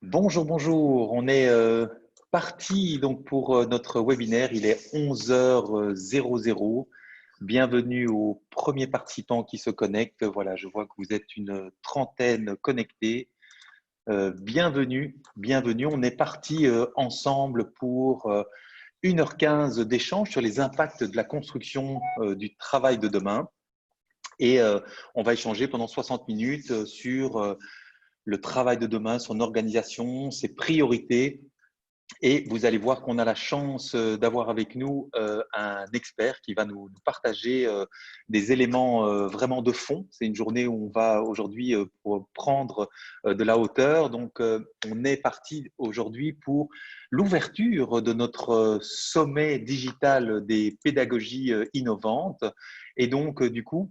Bonjour, bonjour. On est parti donc pour notre webinaire. Il est 11h00. Bienvenue aux premiers participants qui se connectent. Voilà, je vois que vous êtes une trentaine connectés. Bienvenue, bienvenue. On est parti ensemble pour 1h15 d'échange sur les impacts de la construction du travail de demain. Et on va échanger pendant 60 minutes sur le travail de demain, son organisation, ses priorités. Et vous allez voir qu'on a la chance d'avoir avec nous un expert qui va nous partager des éléments vraiment de fond. C'est une journée où on va aujourd'hui prendre de la hauteur. Donc, on est parti aujourd'hui pour l'ouverture de notre sommet digital des pédagogies innovantes. Et donc, du coup,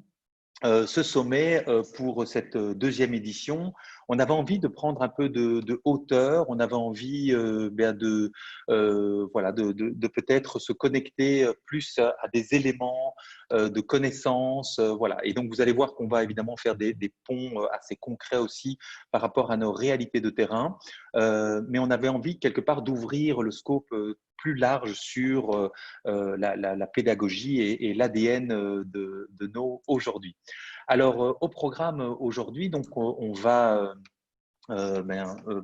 ce sommet, pour cette deuxième édition, on avait envie de prendre un peu de hauteur, on avait envie voilà, de peut-être se connecter plus à des éléments de connaissances. Voilà. Et donc, vous allez voir qu'on va évidemment faire des ponts assez concrets aussi par rapport à nos réalités de terrain. Mais on avait envie quelque part d'ouvrir le scope plus large sur la pédagogie et l'ADN de nos aujourd'hui. Alors, au programme aujourd'hui, donc on va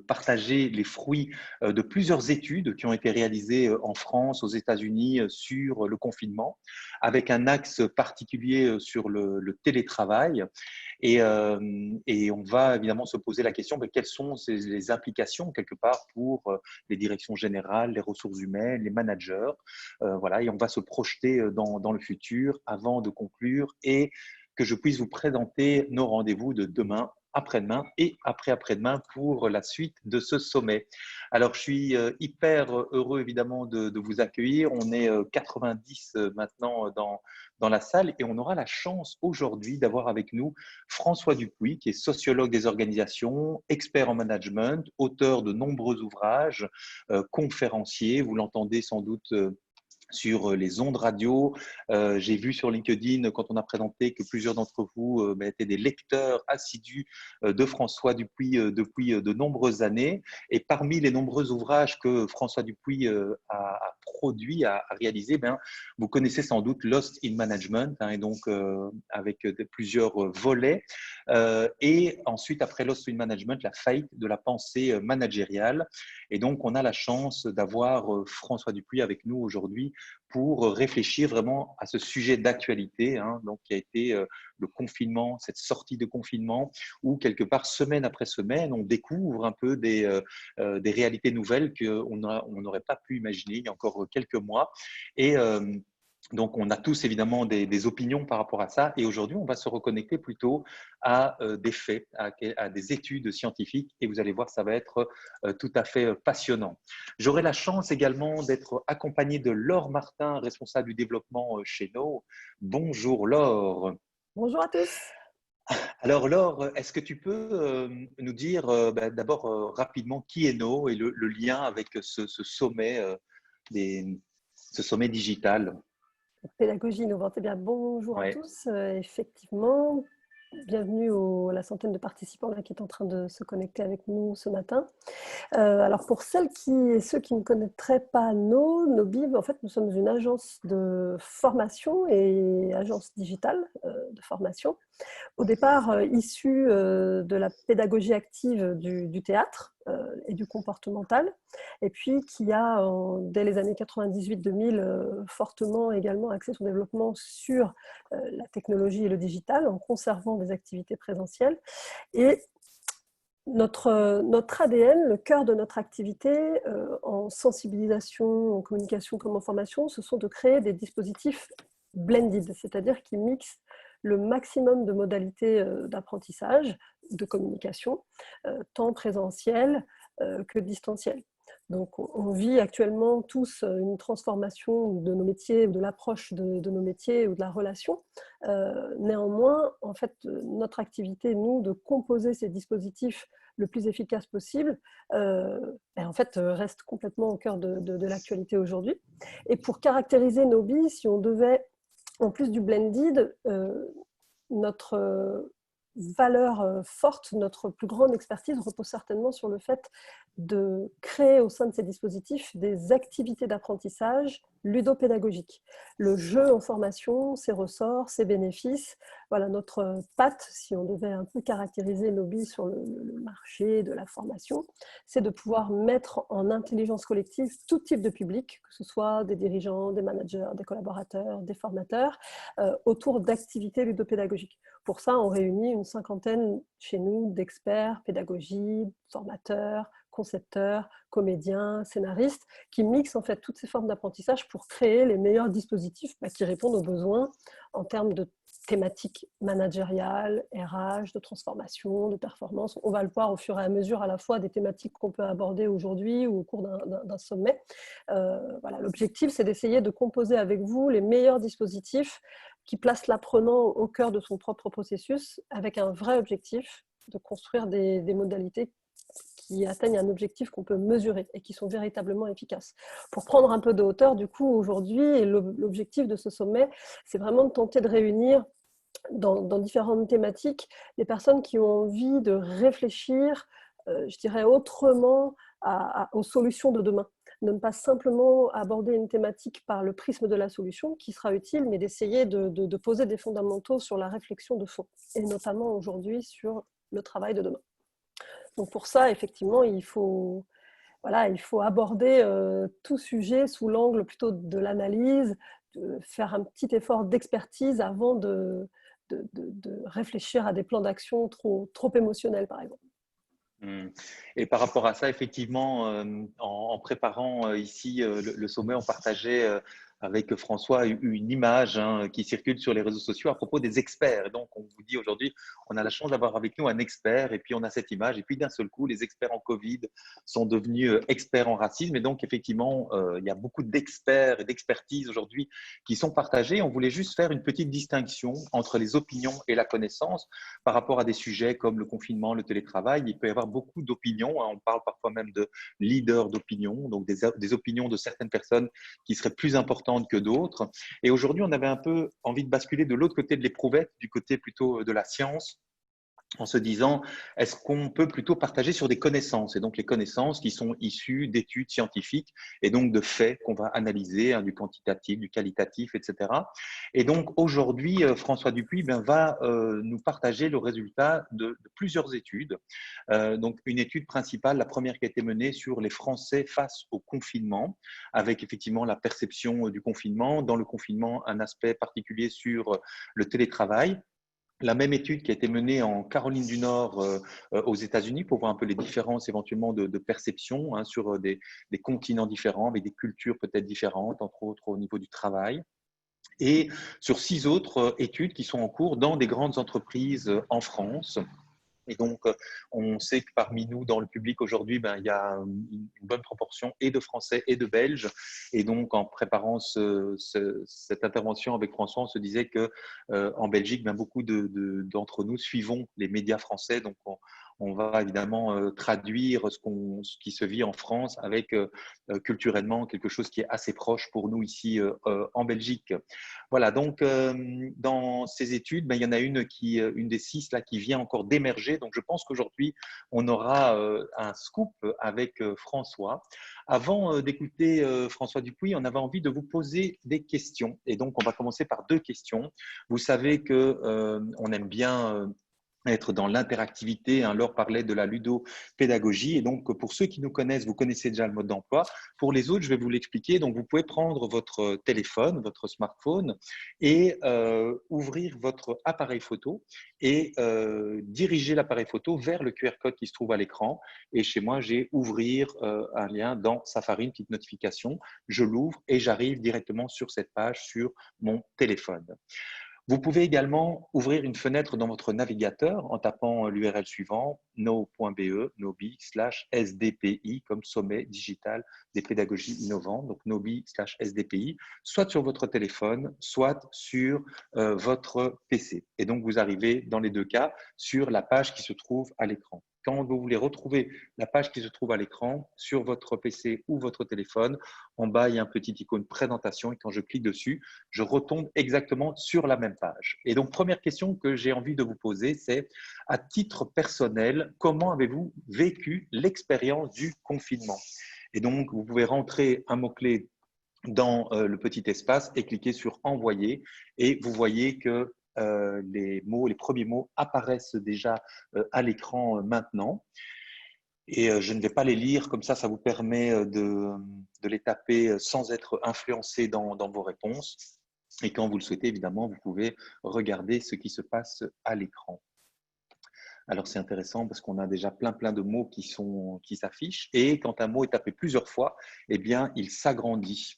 partager les fruits de plusieurs études qui ont été réalisées en France, aux États-Unis sur le confinement, avec un axe particulier sur le télétravail. Et on va évidemment se poser la question de quelles sont les implications quelque part pour les directions générales, les ressources humaines, les managers. Voilà, et on va se projeter dans le futur avant de conclure et que je puisse vous présenter nos rendez-vous de demain, après-demain et après-demain pour la suite de ce sommet. Alors, je suis hyper heureux évidemment de vous accueillir. On est 90 maintenant dans la salle et on aura la chance aujourd'hui d'avoir avec nous François Dupuis, qui est sociologue des organisations, expert en management, auteur de nombreux ouvrages, conférencier. Vous l'entendez sans doute sur les ondes radio. J'ai vu sur LinkedIn, quand on a présenté, que plusieurs d'entre vous étaient des lecteurs assidus de François Dupuis depuis de nombreuses années. Et parmi les nombreux ouvrages que François Dupuis a produits, a réalisés, vous connaissez sans doute Lost in Management, et donc avec plusieurs volets. Et ensuite, après Lost in Management, la faillite de la pensée managériale. Et donc, on a la chance d'avoir François Dupuis avec nous aujourd'hui pour réfléchir vraiment à ce sujet d'actualité, donc qui a été le confinement, cette sortie de confinement, où quelque part, semaine après semaine, on découvre un peu des réalités nouvelles qu'on n'aurait pas pu imaginer il y a encore quelques mois. Et donc, on a tous évidemment des opinions par rapport à ça. Et aujourd'hui, on va se reconnecter plutôt à des faits, à des études scientifiques. Et vous allez voir, ça va être tout à fait passionnant. J'aurai la chance également d'être accompagné de Laure Martin, responsable du développement chez nous. Bonjour Laure. Bonjour à tous. Alors Laure, est-ce que tu peux nous dire d'abord rapidement qui est No et le lien avec ce sommet, ce sommet digital? Pédagogie innovante. Eh bien, bonjour à Ouais. tous. Effectivement, bienvenue à la centaine de participants là, qui est en train de se connecter avec nous ce matin. Alors, pour celles et ceux qui ne connaîtraient pas Nobiv, en fait, nous sommes une agence de formation et agence digitale de formation. Au départ, issue de la pédagogie active du théâtre et du comportemental, et puis qui a, dès les années 98-2000, fortement également axé son développement sur la technologie et le digital, en conservant des activités présentielles. Et notre ADN, le cœur de notre activité, en sensibilisation, en communication comme en formation, ce sont de créer des dispositifs blended, c'est-à-dire qui mixent le maximum de modalités d'apprentissage, de communication, tant présentiel que distanciel. Donc, on vit actuellement tous une transformation de nos métiers, de l'approche de nos métiers ou de la relation. Néanmoins, en fait, notre activité, nous, de composer ces dispositifs le plus efficace possible, en fait, reste complètement au cœur de l'actualité aujourd'hui. Et pour caractériser Nobi, si on devait, en plus du blended, notre valeur forte, notre plus grande expertise repose certainement sur le fait de créer au sein de ces dispositifs des activités d'apprentissage ludopédagogiques. Le jeu en formation, ses ressorts, ses bénéfices, voilà notre patte, si on devait un peu caractériser Nobi sur le marché de la formation, c'est de pouvoir mettre en intelligence collective tout type de public, que ce soit des dirigeants, des managers, des collaborateurs, des formateurs, autour d'activités ludopédagogiques. Pour ça, on réunit une cinquantaine chez nous d'experts, pédagogie, formateurs, concepteurs, comédiens, scénaristes, qui mixent en fait toutes ces formes d'apprentissage pour créer les meilleurs dispositifs qui répondent aux besoins en termes de thématiques managériales, RH, de transformation, de performance. On va le voir au fur et à mesure à la fois des thématiques qu'on peut aborder aujourd'hui ou au cours d'un sommet. Voilà, l'objectif, c'est d'essayer de composer avec vous les meilleurs dispositifs qui placent l'apprenant au cœur de son propre processus avec un vrai objectif de construire des modalités qui atteignent un objectif qu'on peut mesurer et qui sont véritablement efficaces. Pour prendre un peu de hauteur, du coup, aujourd'hui, l'objectif de ce sommet, c'est vraiment de tenter de réunir dans différentes thématiques des personnes qui ont envie de réfléchir, je dirais, autrement aux solutions de demain. De ne pas simplement aborder une thématique par le prisme de la solution, qui sera utile, mais d'essayer de poser des fondamentaux sur la réflexion de fond, et notamment aujourd'hui sur le travail de demain. Donc pour ça, effectivement, il faut aborder tout sujet sous l'angle plutôt de l'analyse, de faire un petit effort d'expertise avant de réfléchir à des plans d'action trop émotionnels, par exemple. Et par rapport à ça, effectivement, en préparant ici le sommet, on partageait avec François une image qui circule sur les réseaux sociaux à propos des experts. Et donc, on vous dit aujourd'hui, on a la chance d'avoir avec nous un expert, et puis on a cette image, et puis d'un seul coup, les experts en Covid sont devenus experts en racisme. Et donc, effectivement, il y a beaucoup d'experts et d'expertises aujourd'hui qui sont partagées. On voulait juste faire une petite distinction entre les opinions et la connaissance par rapport à des sujets comme le confinement, le télétravail. Il peut y avoir beaucoup d'opinions. On parle parfois même de leaders d'opinion, donc des opinions de certaines personnes qui seraient plus importantes que d'autres. Et aujourd'hui, on avait un peu envie de basculer de l'autre côté de l'éprouvette, du côté plutôt de la science, en se disant, est-ce qu'on peut plutôt partager sur des connaissances, et donc les connaissances qui sont issues d'études scientifiques et donc de faits qu'on va analyser, du quantitatif, du qualitatif, etc. Et donc aujourd'hui, François Dupuis va nous partager le résultat de plusieurs études. Donc une étude principale, la première qui a été menée sur les Français face au confinement, avec effectivement la perception du confinement, dans le confinement un aspect particulier sur le télétravail. La même étude qui a été menée en Caroline du Nord aux États-Unis pour voir un peu les différences éventuellement de perception sur des continents différents, avec des cultures peut-être différentes, entre autres au niveau du travail. Et sur 6 autres études qui sont en cours dans des grandes entreprises en France. Et donc, on sait que parmi nous, dans le public aujourd'hui, il y a une bonne proportion et de Français et de Belges. Et donc, en préparant cette intervention avec François, on se disait que en Belgique, beaucoup d'entre nous suivons les médias français. Donc, on va évidemment traduire ce qui se vit en France avec culturellement quelque chose qui est assez proche pour nous ici en Belgique. Voilà, donc dans ces études, il y en a une des 6 là, qui vient encore d'émerger. Donc je pense qu'aujourd'hui, on aura un scoop avec François. Avant d'écouter François Dupuis, on avait envie de vous poser des questions. Et donc, on va commencer par 2 questions. Vous savez qu'on aime bien être dans l'interactivité. Laure parlait de la ludopédagogie. Et donc, pour ceux qui nous connaissent, vous connaissez déjà le mode d'emploi. Pour les autres, je vais vous l'expliquer. Donc, vous pouvez prendre votre téléphone, votre smartphone et ouvrir votre appareil photo et diriger l'appareil photo vers le QR code qui se trouve à l'écran. Et chez moi, j'ai ouvrir un lien dans Safari, une petite notification. Je l'ouvre et j'arrive directement sur cette page sur mon téléphone. Vous pouvez également ouvrir une fenêtre dans votre navigateur en tapant l'URL suivant nobi/SDPI comme sommet digital des pédagogies innovantes, donc nobi/SDPI, soit sur votre téléphone, soit sur votre PC. Et donc, vous arrivez dans les 2 cas sur la page qui se trouve à l'écran. Quand vous voulez retrouver la page qui se trouve à l'écran sur votre PC ou votre téléphone, en bas, il y a un petit icône présentation et quand je clique dessus, je retombe exactement sur la même page. Et donc, première question que j'ai envie de vous poser, c'est à titre personnel, comment avez-vous vécu l'expérience du confinement? Et donc, vous pouvez rentrer un mot-clé dans le petit espace et cliquer sur envoyer et vous voyez que les premiers mots apparaissent déjà à l'écran maintenant. Et je ne vais pas les lire, comme ça vous permet de les taper sans être influencé dans vos réponses. Et quand vous le souhaitez, évidemment, vous pouvez regarder ce qui se passe à l'écran. Alors, c'est intéressant parce qu'on a déjà plein de mots qui s'affichent. Et quand un mot est tapé plusieurs fois, eh bien, il s'agrandit.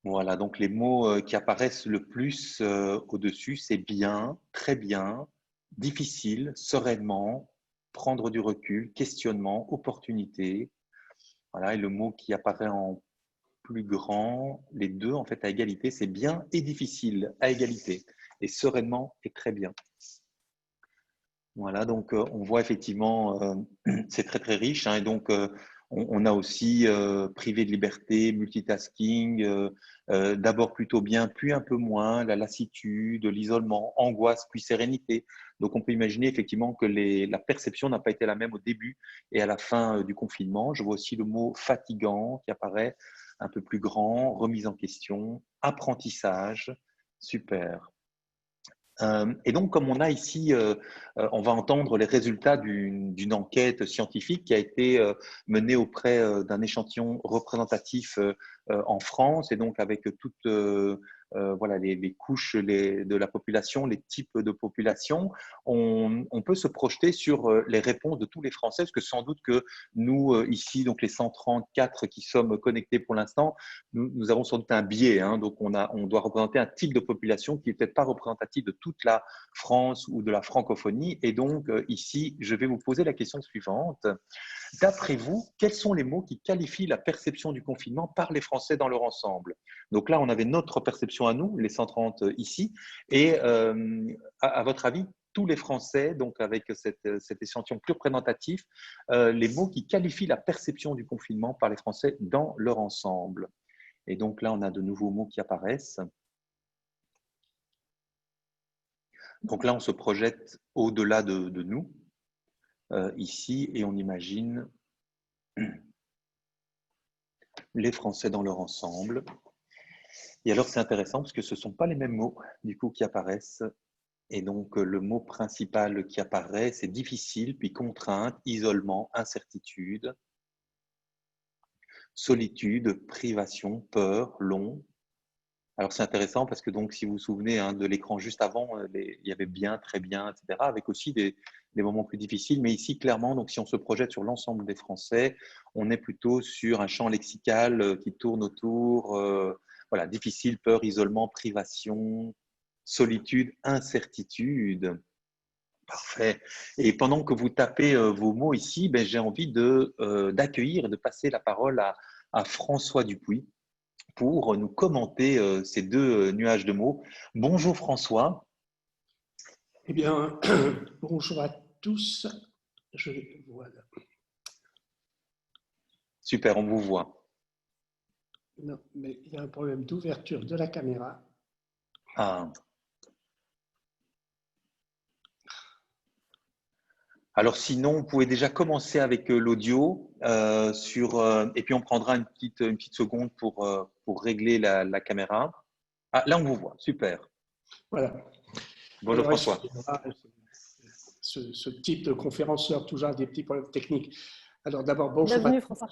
Voilà, donc les mots qui apparaissent le plus au-dessus, c'est bien, très bien, difficile, sereinement, prendre du recul, questionnement, opportunité. Voilà, et le mot qui apparaît en plus grand, les deux en fait à égalité, c'est bien et difficile à égalité, et sereinement et très bien. Voilà, donc on voit effectivement, c'est très riche, hein, et donc on a aussi privé de liberté, multitasking, d'abord plutôt bien, puis un peu moins, la lassitude, l'isolement, angoisse, puis sérénité. Donc on peut imaginer effectivement que la perception n'a pas été la même au début et à la fin du confinement. Je vois aussi le mot fatigant qui apparaît un peu plus grand, remise en question, apprentissage, super. Et donc, comme on a ici, on va entendre les résultats d'une enquête scientifique qui a été menée auprès d'un échantillon représentatif en France, et donc avec toutes voilà, les couches de la population, les types de population, on peut se projeter sur les réponses de tous les Français, parce que sans doute que nous, ici, donc les 134 qui sommes connectés pour l'instant, nous avons sans doute un biais, hein, donc on doit représenter un type de population qui n'est peut-être pas représentatif de toute la France ou de la francophonie. Et donc ici, je vais vous poser la question suivante. D'après vous, quels sont les mots qui qualifient la perception du confinement par les Français dans leur ensemble? Donc là, on avait notre perception à nous, les 130 ici, et à votre avis, tous les Français, donc avec cet échantillon plus représentatif, les mots qui qualifient la perception du confinement par les Français dans leur ensemble. Et donc là, on a de nouveaux mots qui apparaissent. Donc là, on se projette au-delà de nous, ici, et on imagine les Français dans leur ensemble. Et alors, c'est intéressant parce que ce ne sont pas les mêmes mots, du coup, qui apparaissent. Et donc, le mot principal qui apparaît, c'est difficile, puis contrainte, isolement, incertitude, solitude, privation, peur, long. Alors, c'est intéressant parce que, donc, si vous vous souvenez hein, de l'écran juste avant, il y avait bien, très bien, etc., avec aussi des moments plus difficiles. Mais ici, clairement, donc, si on se projette sur l'ensemble des Français, on est plutôt sur un champ lexical qui tourne autour, voilà, difficile, peur, isolement, privation, solitude, incertitude. Parfait. Et pendant que vous tapez vos mots ici, ben, j'ai envie d'accueillir et de passer la parole à François Dupuis pour nous commenter ces deux nuages de mots. Bonjour François. Eh bien, bonjour à tous. Voilà. Super, on vous voit. Non, mais il y a un problème d'ouverture de la caméra. Ah. Alors sinon, vous pouvez déjà commencer avec l'audio et puis on prendra une petite seconde pour régler la caméra. Ah, là, on vous voit. Super. Voilà. Bonjour Alors, François. ce type de conférenceur, toujours des petits problèmes techniques. Alors d'abord, bonjour. Bienvenue François.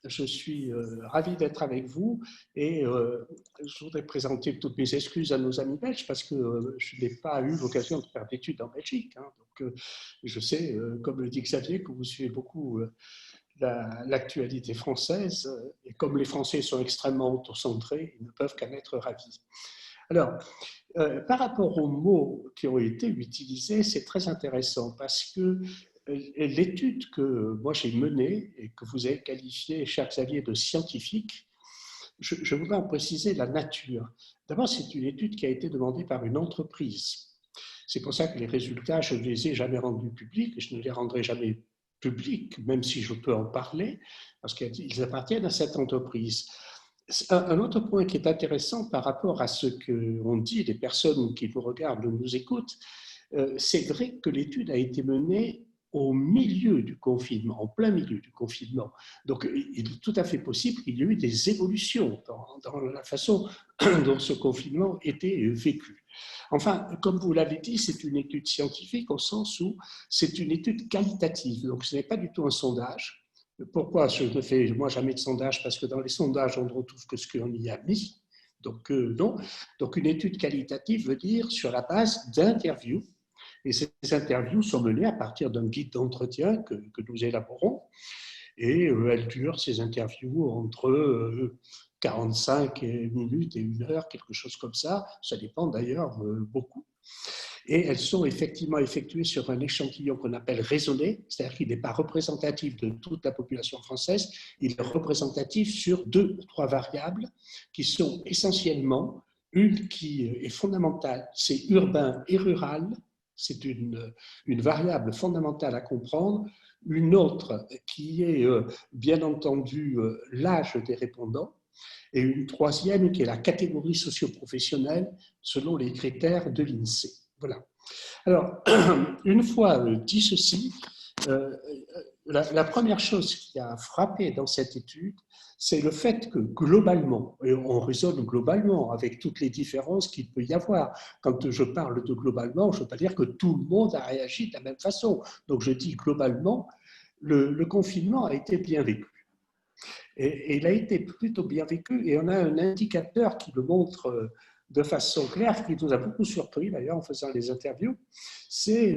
Je suis ravi d'être avec vous et je voudrais présenter toutes mes excuses à nos amis belges parce que je n'ai pas eu l'occasion de faire d'études en Belgique. Hein. Donc, je sais, comme le dit Xavier, que vous suivez beaucoup l'actualité française et comme les Français sont extrêmement autocentrés, ils ne peuvent qu'en être ravis. Alors, par rapport aux mots qui ont été utilisés, c'est très intéressant parce que l'étude que moi j'ai menée et que vous avez qualifiée, cher Xavier, de scientifique, je voudrais en préciser la nature. D'abord, c'est une étude qui a été demandée par une entreprise. C'est pour ça que les résultats, je ne les ai jamais rendus publics et je ne les rendrai jamais publics, même si je peux en parler, parce qu'ils appartiennent à cette entreprise. Un autre point qui est intéressant par rapport à ce qu'ont dit les personnes qui nous regardent ou nous écoutent, c'est vrai que l'étude a été menée au milieu du confinement, en plein milieu du confinement. Donc, il est tout à fait possible qu'il y ait eu des évolutions dans la façon dont ce confinement était vécu. Enfin, comme vous l'avez dit, c'est une étude scientifique au sens où c'est une étude qualitative. Donc, ce n'est pas du tout un sondage. Pourquoi je ne fais moi jamais de sondage? Parce que dans les sondages, on ne retrouve que ce qu'on y a mis. Donc, non. Donc, une étude qualitative veut dire sur la base d'interviews. Et ces interviews sont menées à partir d'un guide d'entretien que nous élaborons. Et elles durent, ces interviews, entre 45 minutes et 1 heure, quelque chose comme ça. Ça dépend d'ailleurs beaucoup. Et elles sont effectivement effectuées sur un échantillon qu'on appelle raisonné, c'est-à-dire qu'il n'est pas représentatif de toute la population française, il est représentatif sur 2 ou 3 variables qui sont essentiellement une qui est fondamentale, c'est urbain et rural, c'est une variable fondamentale à comprendre. Une autre qui est bien entendu l'âge des répondants, et une troisième qui est la catégorie socio-professionnelle selon les critères de l'INSEE. Voilà. Alors, une fois dit ceci, la première chose qui a frappé dans cette étude, c'est le fait que globalement, et on raisonne globalement avec toutes les différences qu'il peut y avoir. Quand je parle de globalement, je ne veux pas dire que tout le monde a réagi de la même façon. Donc je dis globalement, le confinement a été bien vécu. Et il a été plutôt bien vécu et on a un indicateur qui le montre de façon claire, qui nous a beaucoup surpris d'ailleurs en faisant les interviews, c'est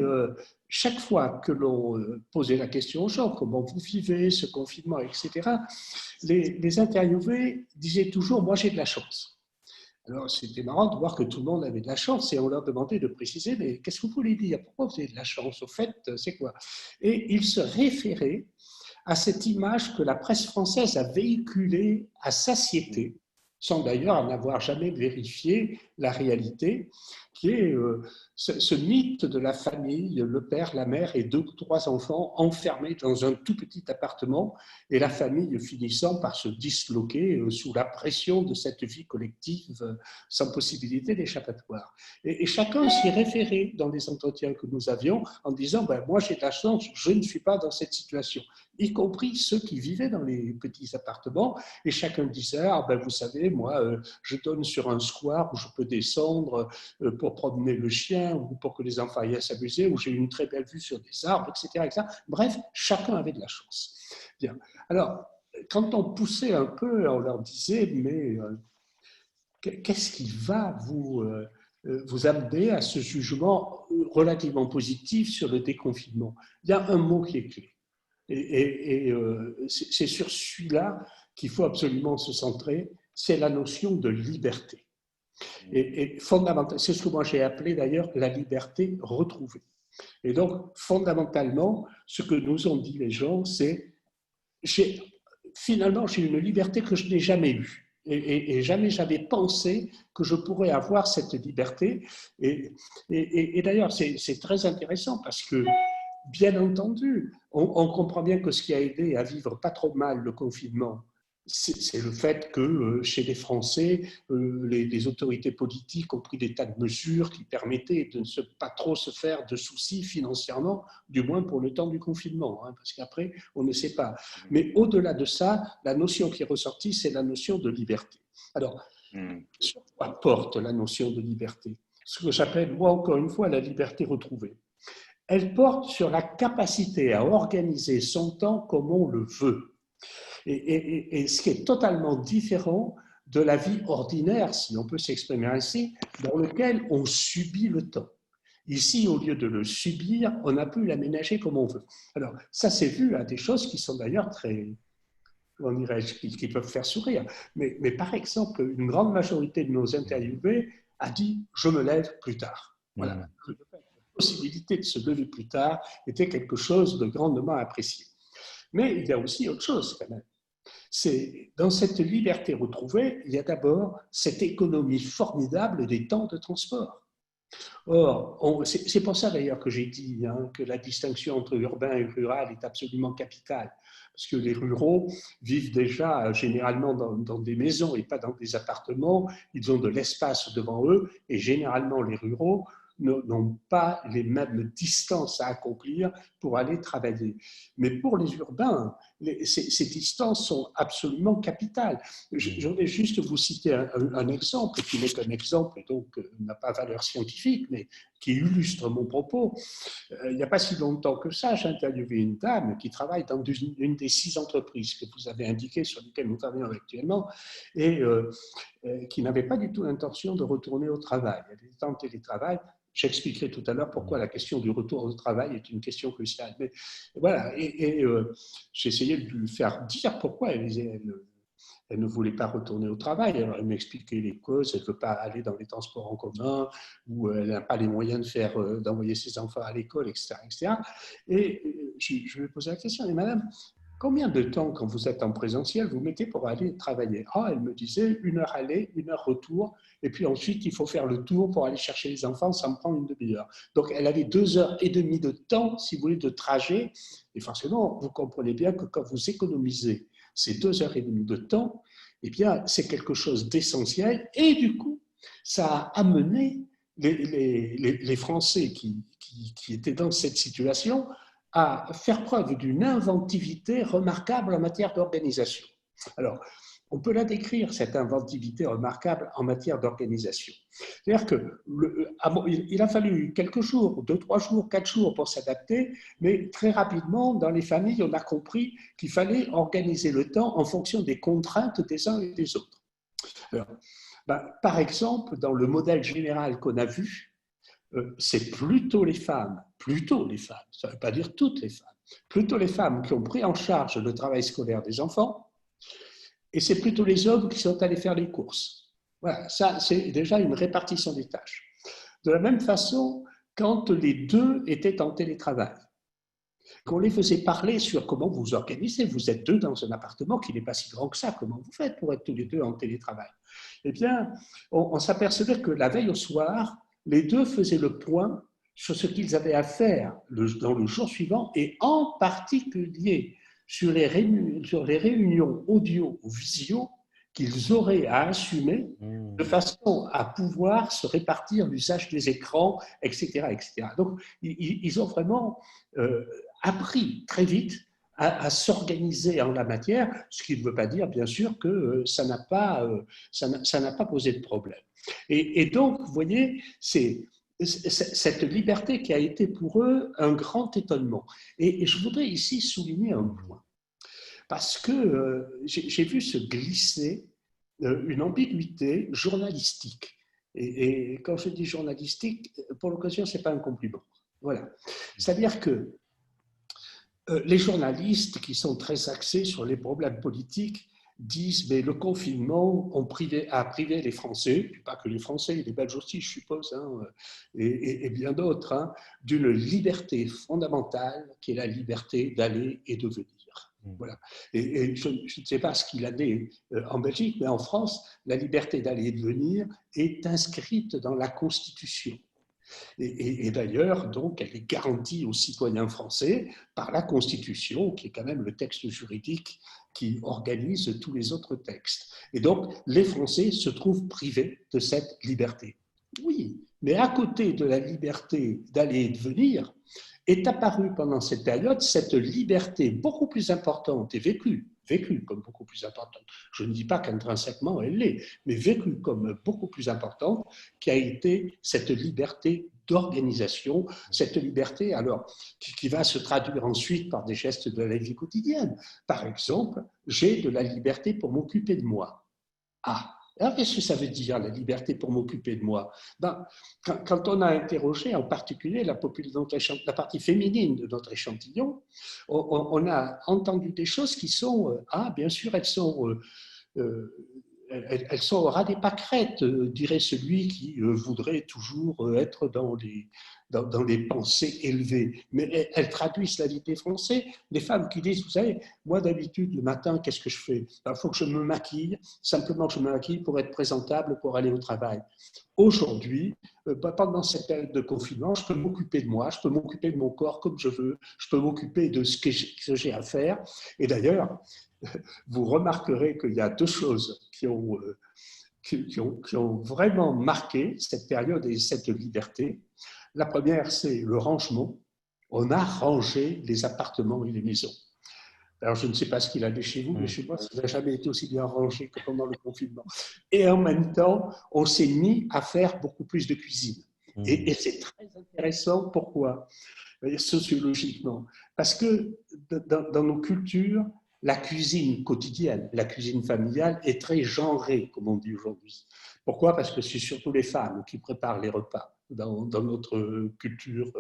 chaque fois que l'on posait la question aux gens, comment vous vivez ce confinement, etc., les interviewés disaient toujours, moi j'ai de la chance. Alors c'était marrant de voir que tout le monde avait de la chance et on leur demandait de préciser, mais qu'est-ce que vous voulez dire? Pourquoi vous avez de la chance? Au fait, c'est quoi? Et ils se référaient à cette image que la presse française a véhiculée à satiété, sans d'ailleurs en avoir jamais vérifié la réalité, qui est ce mythe de la famille, le père, la mère et 2 ou 3 enfants enfermés dans un tout petit appartement et la famille finissant par se disloquer sous la pression de cette vie collective sans possibilité d'échappatoire. Et chacun s'y référait dans les entretiens que nous avions en disant ben, « moi j'ai de la chance, je ne suis pas dans cette situation », y compris ceux qui vivaient dans les petits appartements, et chacun disait ah, ben, vous savez, moi je donne sur un square où je peux descendre pour promener le chien ou pour que les enfants aillent s'amuser, où j'ai une très belle vue sur des arbres, etc., etc. Bref, chacun avait de la chance. Bien. Alors, quand on poussait un peu, on leur disait mais qu'est-ce qui va vous amener à ce jugement relativement positif sur le déconfinement? Il y a un mot qui est clé. Et c'est sur celui-là qu'il faut absolument se centrer, c'est la notion de liberté. Et fondamentalement, c'est ce que moi j'ai appelé d'ailleurs la liberté retrouvée. Et donc, fondamentalement, ce que nous ont dit les gens, c'est finalement, j'ai une liberté que je n'ai jamais eue. Et jamais j'avais pensé que je pourrais avoir cette liberté. Et d'ailleurs, c'est très intéressant parce que, bien entendu, on comprend bien que ce qui a aidé à vivre pas trop mal le confinement, c'est le fait que chez les Français, les autorités politiques ont pris des tas de mesures qui permettaient de ne pas trop se faire de soucis financièrement, du moins pour le temps du confinement, hein, parce qu'après, on ne sait pas. Mais au-delà de ça, la notion qui est ressortie, c'est la notion de liberté. Alors, sur quoi porte la notion de liberté? Ce que j'appelle, moi, encore une fois, la liberté retrouvée. Elle porte sur la capacité à organiser son temps comme on le veut. Et ce qui est totalement différent de la vie ordinaire, si on peut s'exprimer ainsi, dans lequel on subit le temps. Ici, au lieu de le subir, on a pu l'aménager comme on veut. Alors, ça c'est vu à des choses qui sont d'ailleurs très, comment dirais-je, qui peuvent faire sourire. Mais par exemple, une grande majorité de nos interviewés a dit « je me lève plus tard ». Voilà. La possibilité de se lever plus tard était quelque chose de grandement apprécié. Mais il y a aussi autre chose quand même. C'est dans cette liberté retrouvée, il y a d'abord cette économie formidable des temps de transport. Or, c'est pour ça d'ailleurs que j'ai dit que la distinction entre urbain et rural est absolument capitale. Parce que les ruraux vivent déjà généralement dans des maisons et pas dans des appartements. Ils ont de l'espace devant eux et généralement les ruraux n'ont pas les mêmes distances à accomplir pour aller travailler. Mais pour les urbains, ces distances sont absolument capitales. Je vais juste vous citer un exemple qui n'est qu'un exemple et donc n'a pas valeur scientifique, mais qui illustre mon propos. Il n'y a pas si longtemps que ça, j'ai interviewé une dame qui travaille dans une des 6 entreprises que vous avez indiquées sur lesquelles nous travaillons actuellement et qui n'avait pas du tout l'intention de retourner au travail. Elle était en télétravail. J'expliquerai tout à l'heure pourquoi la question du retour au travail est une question cruciale. Mais voilà, j'ai essayé de lui faire dire pourquoi elle ne voulait pas retourner au travail. Alors, elle m'expliquait les causes. Elle ne veut pas aller dans les transports en commun, ou elle n'a pas les moyens d'envoyer ses enfants à l'école, etc., etc. Et je lui ai posé la question, et madame, combien de temps, quand vous êtes en présentiel, vous mettez pour aller travailler? Ah, elle me disait 1 heure aller, 1 heure retour, et puis ensuite, il faut faire le tour pour aller chercher les enfants, ça me prend une demi-heure. Donc, elle avait 2 heures et demie de temps, si vous voulez, de trajet. Et forcément, vous comprenez bien que quand vous économisez ces 2 heures et demie de temps, eh bien, c'est quelque chose d'essentiel. Et du coup, ça a amené les Français qui étaient dans cette situation à faire preuve d'une inventivité remarquable en matière d'organisation. Alors, on peut la décrire, cette inventivité remarquable en matière d'organisation. C'est-à-dire qu'il a fallu quelques jours, 2, 3 jours, 4 jours pour s'adapter, mais très rapidement, dans les familles, on a compris qu'il fallait organiser le temps en fonction des contraintes des uns et des autres. Alors, par exemple, dans le modèle général qu'on a vu, c'est plutôt les femmes, ça ne veut pas dire toutes les femmes, plutôt les femmes qui ont pris en charge le travail scolaire des enfants, et c'est plutôt les hommes qui sont allés faire les courses. Voilà, ça c'est déjà une répartition des tâches. De la même façon, quand les deux étaient en télétravail, qu'on les faisait parler sur comment vous vous organisez, vous êtes 2 dans un appartement qui n'est pas si grand que ça, comment vous faites pour être tous les 2 en télétravail? Eh bien, on s'apercevait que la veille au soir, les 2 faisaient le point sur ce qu'ils avaient à faire dans le jour suivant et en particulier sur les réunions audio ou visio qu'ils auraient à assumer de façon à pouvoir se répartir l'usage des écrans, etc., etc. Donc, ils ont vraiment appris très vite à s'organiser en la matière, ce qui ne veut pas dire, bien sûr, que ça n'a pas posé de problème. Et donc, vous voyez, c'est cette liberté qui a été pour eux un grand étonnement. Et je voudrais ici souligner un point, parce que j'ai vu se glisser une ambiguïté journalistique. Et quand je dis journalistique, pour l'occasion, ce n'est pas un compliment. Voilà. C'est-à-dire que les journalistes qui sont très axés sur les problèmes politiques disent mais le confinement a privé les Français, pas que les Français, les Belges aussi, je suppose, et bien d'autres, d'une liberté fondamentale qui est la liberté d'aller et de venir. Voilà. Et je ne sais pas ce qu'il en est en Belgique, mais en France, la liberté d'aller et de venir est inscrite dans la Constitution. Et d'ailleurs, donc, elle est garantie aux citoyens français par la Constitution, qui est quand même le texte juridique qui organise tous les autres textes. Et donc, les Français se trouvent privés de cette liberté. Oui, mais à côté de la liberté d'aller et de venir, est apparue pendant cette période cette liberté beaucoup plus importante et vécue comme beaucoup plus importante. Je ne dis pas qu'intrinsèquement elle l'est, mais vécue comme beaucoup plus importante, qui a été cette liberté d'organisation, cette liberté alors qui va se traduire ensuite par des gestes de la vie quotidienne. Par exemple, j'ai de la liberté pour m'occuper de moi. Ah, alors qu'est-ce que ça veut dire, la liberté pour m'occuper de moi? Quand on a interrogé en particulier la partie féminine de notre échantillon, on a entendu des choses qui sont, bien sûr, elles elles sont au ras des pâquerettes, dirait celui qui voudrait toujours être dans les pensées élevées. Mais elles traduisent la vie des Français. Les femmes qui disent, vous savez, moi d'habitude, le matin, qu'est-ce que je fais? Il faut que je me maquille, simplement je me maquille pour être présentable, pour aller au travail. Aujourd'hui, pendant cette période de confinement, je peux m'occuper de moi, je peux m'occuper de mon corps comme je veux, je peux m'occuper de ce que j'ai à faire. Et d'ailleurs, vous remarquerez qu'il y a deux choses qui ont vraiment marqué cette période et cette liberté. La première, c'est le rangement. On a rangé les appartements et les maisons. Alors, je ne sais pas ce qu'il a chez vous, mais chez moi, ça n'a jamais été aussi bien rangé que pendant le confinement. Et en même temps, on s'est mis à faire beaucoup plus de cuisine. Et c'est très intéressant. Pourquoi? Sociologiquement. Parce que dans nos cultures, la cuisine quotidienne, la cuisine familiale est très genrée, comme on dit aujourd'hui. Pourquoi? Parce que c'est surtout les femmes qui préparent les repas dans notre culture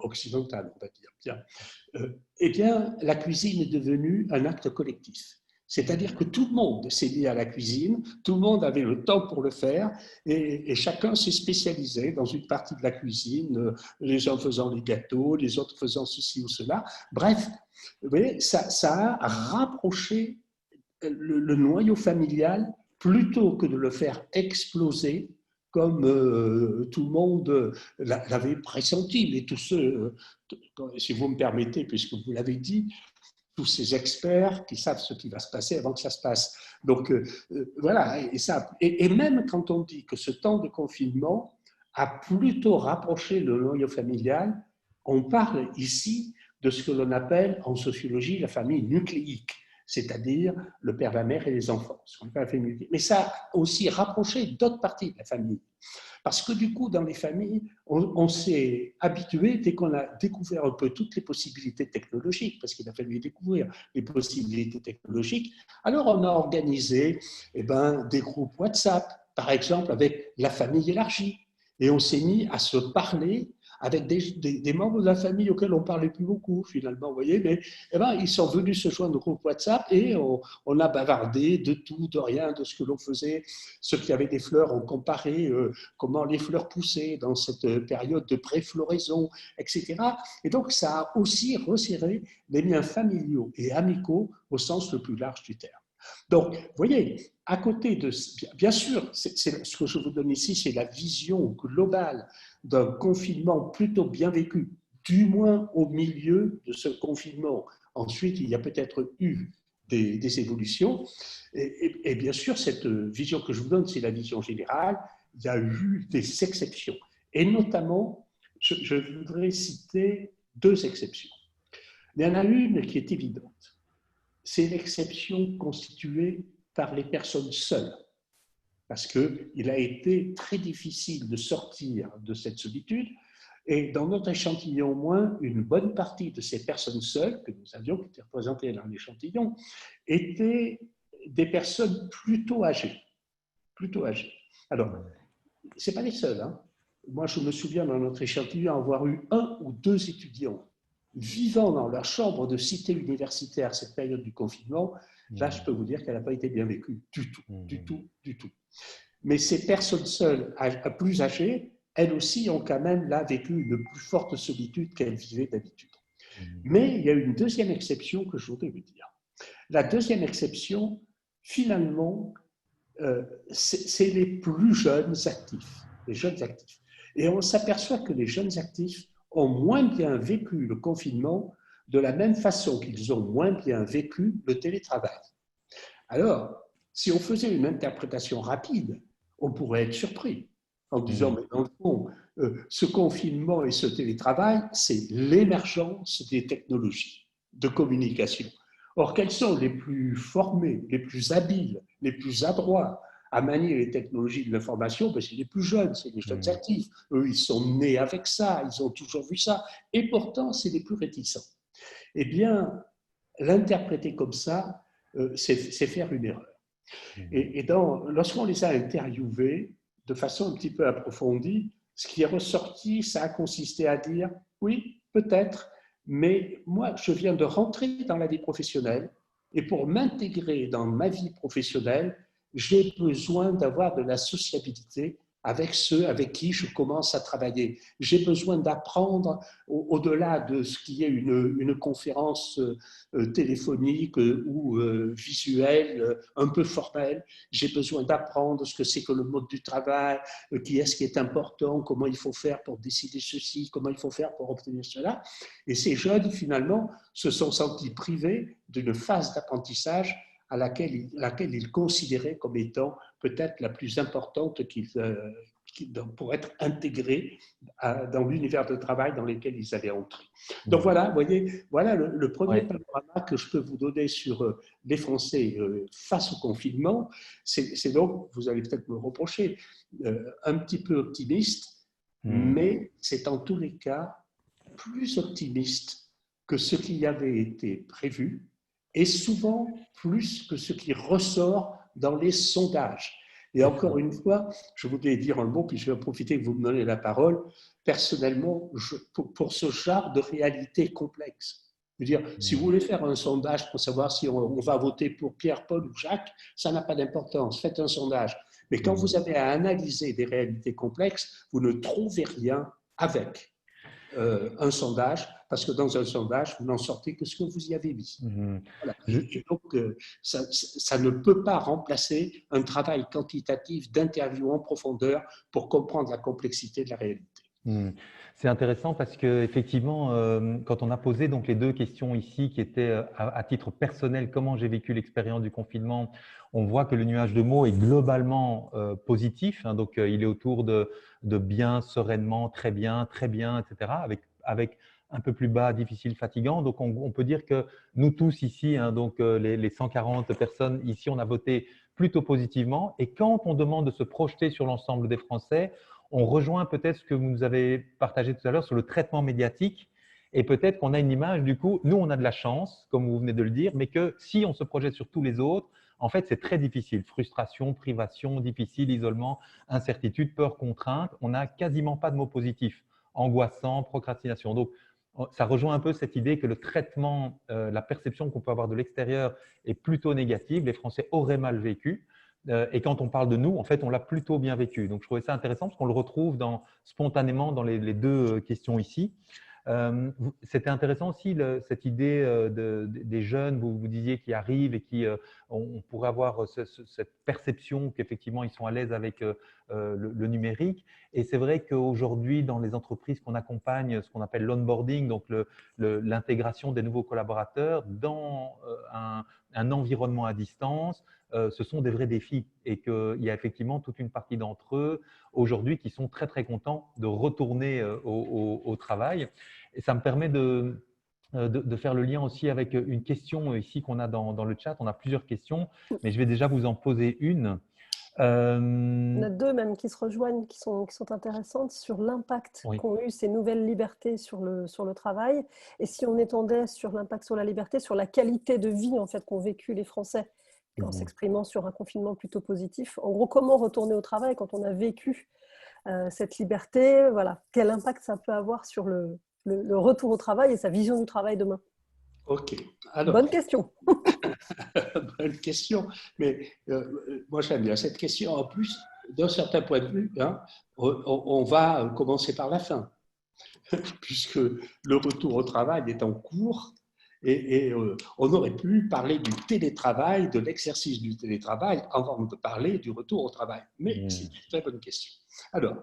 occidentale, on va dire. Bien. Eh bien, la cuisine est devenue un acte collectif. C'est-à-dire que tout le monde s'est mis à la cuisine, tout le monde avait le temps pour le faire et chacun s'est spécialisé dans une partie de la cuisine, les gens faisant les gâteaux, les autres faisant ceci ou cela. Bref, vous voyez, ça a rapproché le noyau familial plutôt que de le faire exploser comme tout le monde l'avait pressenti. Mais tous ceux, si vous me permettez, puisque vous l'avez dit, tous ces experts qui savent ce qui va se passer avant que ça se passe. Donc voilà, et même quand on dit que ce temps de confinement a plutôt rapproché le noyau familial, on parle ici de ce que l'on appelle en sociologie la famille nucléique, c'est-à-dire le père, la mère et les enfants. Mais ça a aussi rapproché d'autres parties de la famille. Parce que du coup, dans les familles, on s'est habitué, dès qu'on a découvert un peu toutes les possibilités technologiques, parce qu'il a fallu découvrir les possibilités technologiques, alors on a organisé des groupes WhatsApp, par exemple, avec la famille élargie. Et on s'est mis à se parler avec des membres de la famille auxquels on ne parlait plus beaucoup, finalement, vous voyez, mais ils sont venus se joindre au groupe WhatsApp et on a bavardé de tout, de rien, de ce que l'on faisait. Ceux qui avaient des fleurs ont comparé comment les fleurs poussaient dans cette période de pré-floraison, etc. Et donc, ça a aussi resserré les liens familiaux et amicaux au sens le plus large du terme. Donc, vous voyez, à côté de... Bien sûr, ce que je vous donne ici, c'est la vision globale d'un confinement plutôt bien vécu, du moins au milieu de ce confinement. Ensuite, il y a peut-être eu des évolutions. Et bien sûr, cette vision que je vous donne, c'est la vision générale. Il y a eu des exceptions. Et notamment, je voudrais citer deux exceptions. Il y en a une qui est évidente. C'est l'exception constituée par les personnes seules, parce qu'il a été très difficile de sortir de cette solitude, et dans notre échantillon, au moins, une bonne partie de ces personnes seules, que nous avions, qui étaient représentées dans l'échantillon, étaient des personnes plutôt âgées. Plutôt âgées. Alors, ce n'est pas les seuls. Hein. Moi, je me souviens dans notre échantillon avoir eu 1 ou 2 étudiants vivant dans leur chambre de cité universitaire cette période du confinement. Là, je peux vous dire qu'elle n'a pas été bien vécue du tout, du tout, du tout. Mais ces personnes seules, plus âgées, elles aussi ont quand même là vécu une plus forte solitude qu'elles vivaient d'habitude. Mais il y a une deuxième exception que je voudrais vous dire. La deuxième exception, finalement, c'est les plus jeunes actifs, les jeunes actifs. Et on s'aperçoit que les jeunes actifs ont moins bien vécu le confinement de la même façon qu'ils ont moins bien vécu le télétravail. Alors, si on faisait une interprétation rapide, on pourrait être surpris en disant, mais dans le fond, ce confinement et ce télétravail, c'est l'émergence des technologies de communication. Or, quels sont les plus formés, les plus habiles, les plus adroits à manier les technologies de l'information? C'est les plus jeunes, c'est les jeunes actifs. Eux, ils sont nés avec ça, ils ont toujours vu ça. Et pourtant, c'est les plus réticents. Eh bien, l'interpréter comme ça, c'est faire une erreur. Et lorsqu'on les a interviewés de façon un petit peu approfondie, ce qui est ressorti, ça a consisté à dire, oui, peut-être, mais moi, je viens de rentrer dans la vie professionnelle et pour m'intégrer dans ma vie professionnelle, j'ai besoin d'avoir de la sociabilité avec ceux avec qui je commence à travailler. J'ai besoin d'apprendre au-delà de ce qui est une conférence téléphonique ou visuelle, un peu formelle. J'ai besoin d'apprendre ce que c'est que le mode du travail, qui est important, comment il faut faire pour décider ceci, comment il faut faire pour obtenir cela. Et ces jeunes, finalement, se sont sentis privés d'une phase d'apprentissage à laquelle ils considéraient comme étant peut-être la plus importante pour être intégrés dans l'univers de travail dans lequel ils allaient entrer. Donc voilà, vous voyez, voilà le premier panorama que je peux vous donner sur les Français face au confinement. C'est donc, vous allez peut-être me reprocher, un petit peu optimiste, mais c'est en tous les cas plus optimiste que ce qui avait été prévu, et souvent plus que ce qui ressort dans les sondages. Et encore une fois, je voulais dire un mot, puis je vais en profiter que vous me donnez la parole. Personnellement, pour ce genre de réalité complexe, je veux dire, si vous voulez faire un sondage pour savoir si on va voter pour Pierre, Paul ou Jacques, ça n'a pas d'importance, faites un sondage. Mais quand vous avez à analyser des réalités complexes, vous ne trouvez rien avec un sondage, parce que dans un sondage, vous n'en sortez que ce que vous y avez mis. Voilà. Et donc, ça ne peut pas remplacer un travail quantitatif d'interview en profondeur pour comprendre la complexité de la réalité. C'est intéressant parce qu'effectivement, quand on a posé donc les deux questions ici qui étaient à titre personnel, comment j'ai vécu l'expérience du confinement, on voit que le nuage de mots est globalement positif, hein, donc il est autour de bien, sereinement, très bien, etc., avec un peu plus bas, difficile, fatigant. Donc on peut dire que nous tous ici, hein, donc les 140 personnes ici, on a voté plutôt positivement. Et quand on demande de se projeter sur l'ensemble des Français, on rejoint peut-être ce que vous nous avez partagé tout à l'heure sur le traitement médiatique, et peut-être qu'on a une image, du coup, nous on a de la chance, comme vous venez de le dire, mais que si on se projette sur tous les autres, en fait c'est très difficile. Frustration, privation, difficile, isolement, incertitude, peur, contrainte, on n'a quasiment pas de mots positifs. Angoissant, procrastination. Donc ça rejoint un peu cette idée que le traitement, la perception qu'on peut avoir de l'extérieur est plutôt négative, les Français auraient mal vécu. Et quand on parle de nous, en fait, on l'a plutôt bien vécu. Donc, je trouvais ça intéressant parce qu'on le retrouve spontanément dans les deux questions ici. C'était intéressant aussi cette idée des jeunes, vous disiez, qui arrivent et qui on pourrait avoir cette perception qu'effectivement ils sont à l'aise avec le numérique. Et c'est vrai qu'aujourd'hui, dans les entreprises qu'on accompagne, ce qu'on appelle l'onboarding, donc l'intégration des nouveaux collaborateurs dans un environnement à distance, ce sont des vrais défis et qu'il y a effectivement toute une partie d'entre eux aujourd'hui qui sont très très contents de retourner au travail. Et ça me permet de faire le lien aussi avec une question ici qu'on a dans le chat. On a plusieurs questions, mais je vais déjà vous en poser une. On a deux même qui se rejoignent, qui sont intéressantes sur l'impact qu'ont eu ces nouvelles libertés sur le travail. Et si on étendait sur l'impact sur la liberté, sur la qualité de vie en fait, qu'ont vécu les Français en s'exprimant sur un confinement plutôt positif. En gros, comment retourner au travail quand on a vécu cette liberté, voilà. Quel impact ça peut avoir sur le retour au travail et sa vision du travail demain? Ok. Alors, bonne question. Bonne question. Mais moi, j'aime bien cette question. En plus, d'un certain point de vue, hein, on va commencer par la fin, puisque le retour au travail est en cours. Et on aurait pu parler du télétravail, de l'exercice du télétravail, avant de parler du retour au travail. Mais c'est une très bonne question. Alors,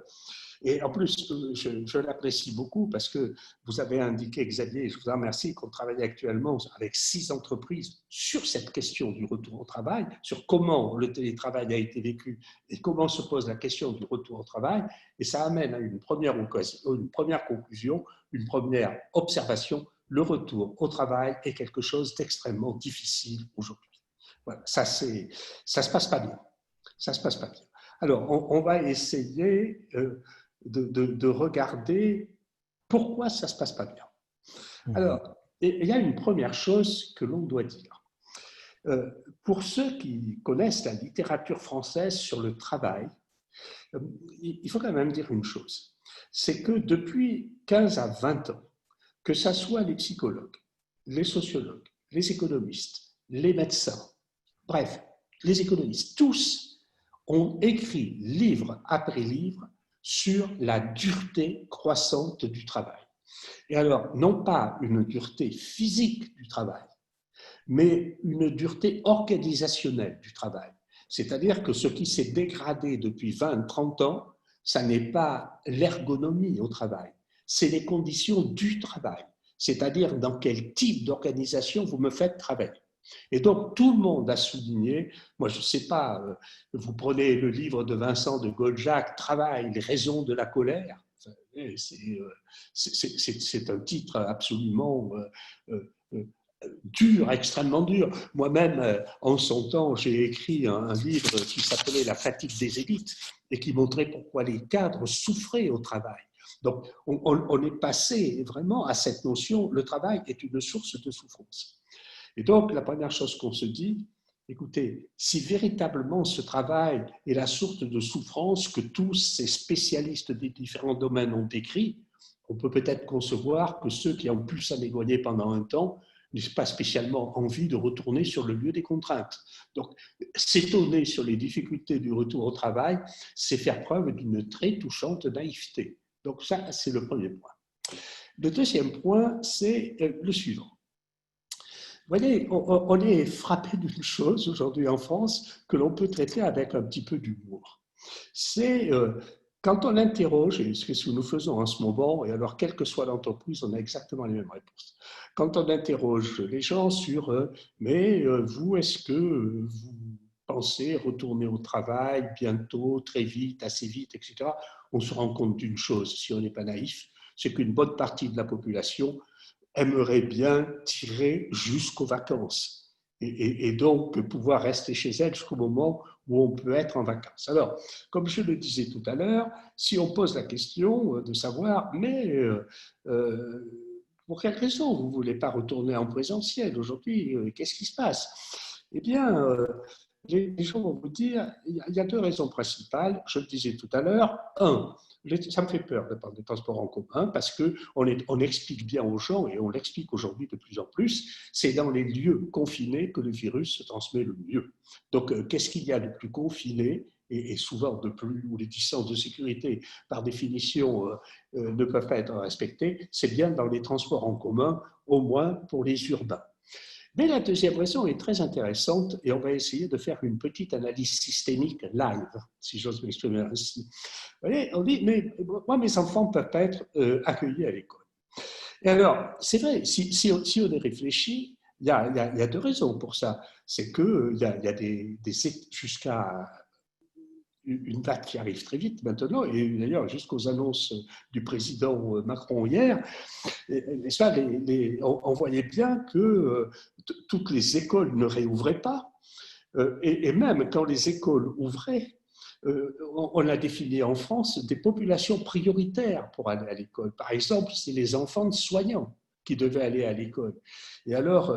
et en plus, je l'apprécie beaucoup parce que vous avez indiqué, Xavier, et je vous en remercie, qu'on travaille actuellement avec 6 entreprises sur cette question du retour au travail, sur comment le télétravail a été vécu et comment se pose la question du retour au travail. Et ça amène à une première conclusion, une première observation. Le retour au travail est quelque chose d'extrêmement difficile aujourd'hui. Voilà, ça se passe pas bien. Ça se passe pas bien. Alors, on va essayer de regarder pourquoi ça se passe pas bien. Alors, il y a une première chose que l'on doit dire. Pour ceux qui connaissent la littérature française sur le travail, il faut quand même dire une chose. C'est que depuis 15 à 20 ans, que ce soit les psychologues, les sociologues, les économistes, les médecins, bref, les économistes, tous ont écrit livre après livre sur la dureté croissante du travail. Et alors, non pas une dureté physique du travail, mais une dureté organisationnelle du travail. C'est-à-dire que ce qui s'est dégradé depuis 20, 30 ans, ça n'est pas l'ergonomie au travail, c'est les conditions du travail, c'est-à-dire dans quel type d'organisation vous me faites travailler. Et donc, tout le monde a souligné, moi je ne sais pas, vous prenez le livre de Vincent de Goldjacq, Travail, les raisons de la colère, c'est un titre absolument dur, extrêmement dur. Moi-même, en son temps, j'ai écrit un livre qui s'appelait La fatigue des élites et qui montrait pourquoi les cadres souffraient au travail. Donc, on est passé vraiment à cette notion, le travail est une source de souffrance. Et donc, la première chose qu'on se dit, écoutez, si véritablement ce travail est la source de souffrance que tous ces spécialistes des différents domaines ont décrit, on peut peut-être concevoir que ceux qui ont pu s'en éloigner pendant un temps n'ont pas spécialement envie de retourner sur le lieu des contraintes. Donc, s'étonner sur les difficultés du retour au travail, c'est faire preuve d'une très touchante naïveté. Donc ça, c'est le premier point. Le deuxième point, c'est le suivant. Vous voyez, on est frappé d'une chose aujourd'hui en France que l'on peut traiter avec un petit peu d'humour. C'est quand on interroge, et ce que nous faisons en ce moment, et alors quelle que soit l'entreprise, on a exactement les mêmes réponses. Quand on interroge les gens sur mais vous, est-ce que vous pensez retourner au travail bientôt, très vite, assez vite, etc., on se rend compte d'une chose, si on n'est pas naïf, c'est qu'une bonne partie de la population aimerait bien tirer jusqu'aux vacances et donc pouvoir rester chez elle jusqu'au moment où on peut être en vacances. Alors, comme je le disais tout à l'heure, si on pose la question de savoir, mais pour quelle raison vous ne voulez pas retourner en présentiel aujourd'hui, qu'est-ce qui se passe? Eh bien, les gens vont vous dire, il y a deux raisons principales, je le disais tout à l'heure. Un, ça me fait peur de prendre des transports en commun parce qu'on explique bien aux gens, et on l'explique aujourd'hui de plus en plus, c'est dans les lieux confinés que le virus se transmet le mieux. Donc, qu'est-ce qu'il y a de plus confiné et souvent de plus, où les distances de sécurité, par définition, ne peuvent pas être respectées, c'est bien dans les transports en commun, au moins pour les urbains. Mais la deuxième raison est très intéressante et on va essayer de faire une petite analyse systémique live, si j'ose m'exprimer ainsi. Vous voyez, on dit, mais moi, mes enfants ne peuvent pas être accueillis à l'école. Et alors, c'est vrai, si on y réfléchit, il y a deux raisons pour ça. C'est qu'il y a des jusqu'à une date qui arrive très vite maintenant, et d'ailleurs jusqu'aux annonces du président Macron hier, on voyait bien que toutes les écoles ne réouvraient pas, et même quand les écoles ouvraient, on a défini en France des populations prioritaires pour aller à l'école. Par exemple, c'est les enfants de soignants qui devaient aller à l'école. Et alors,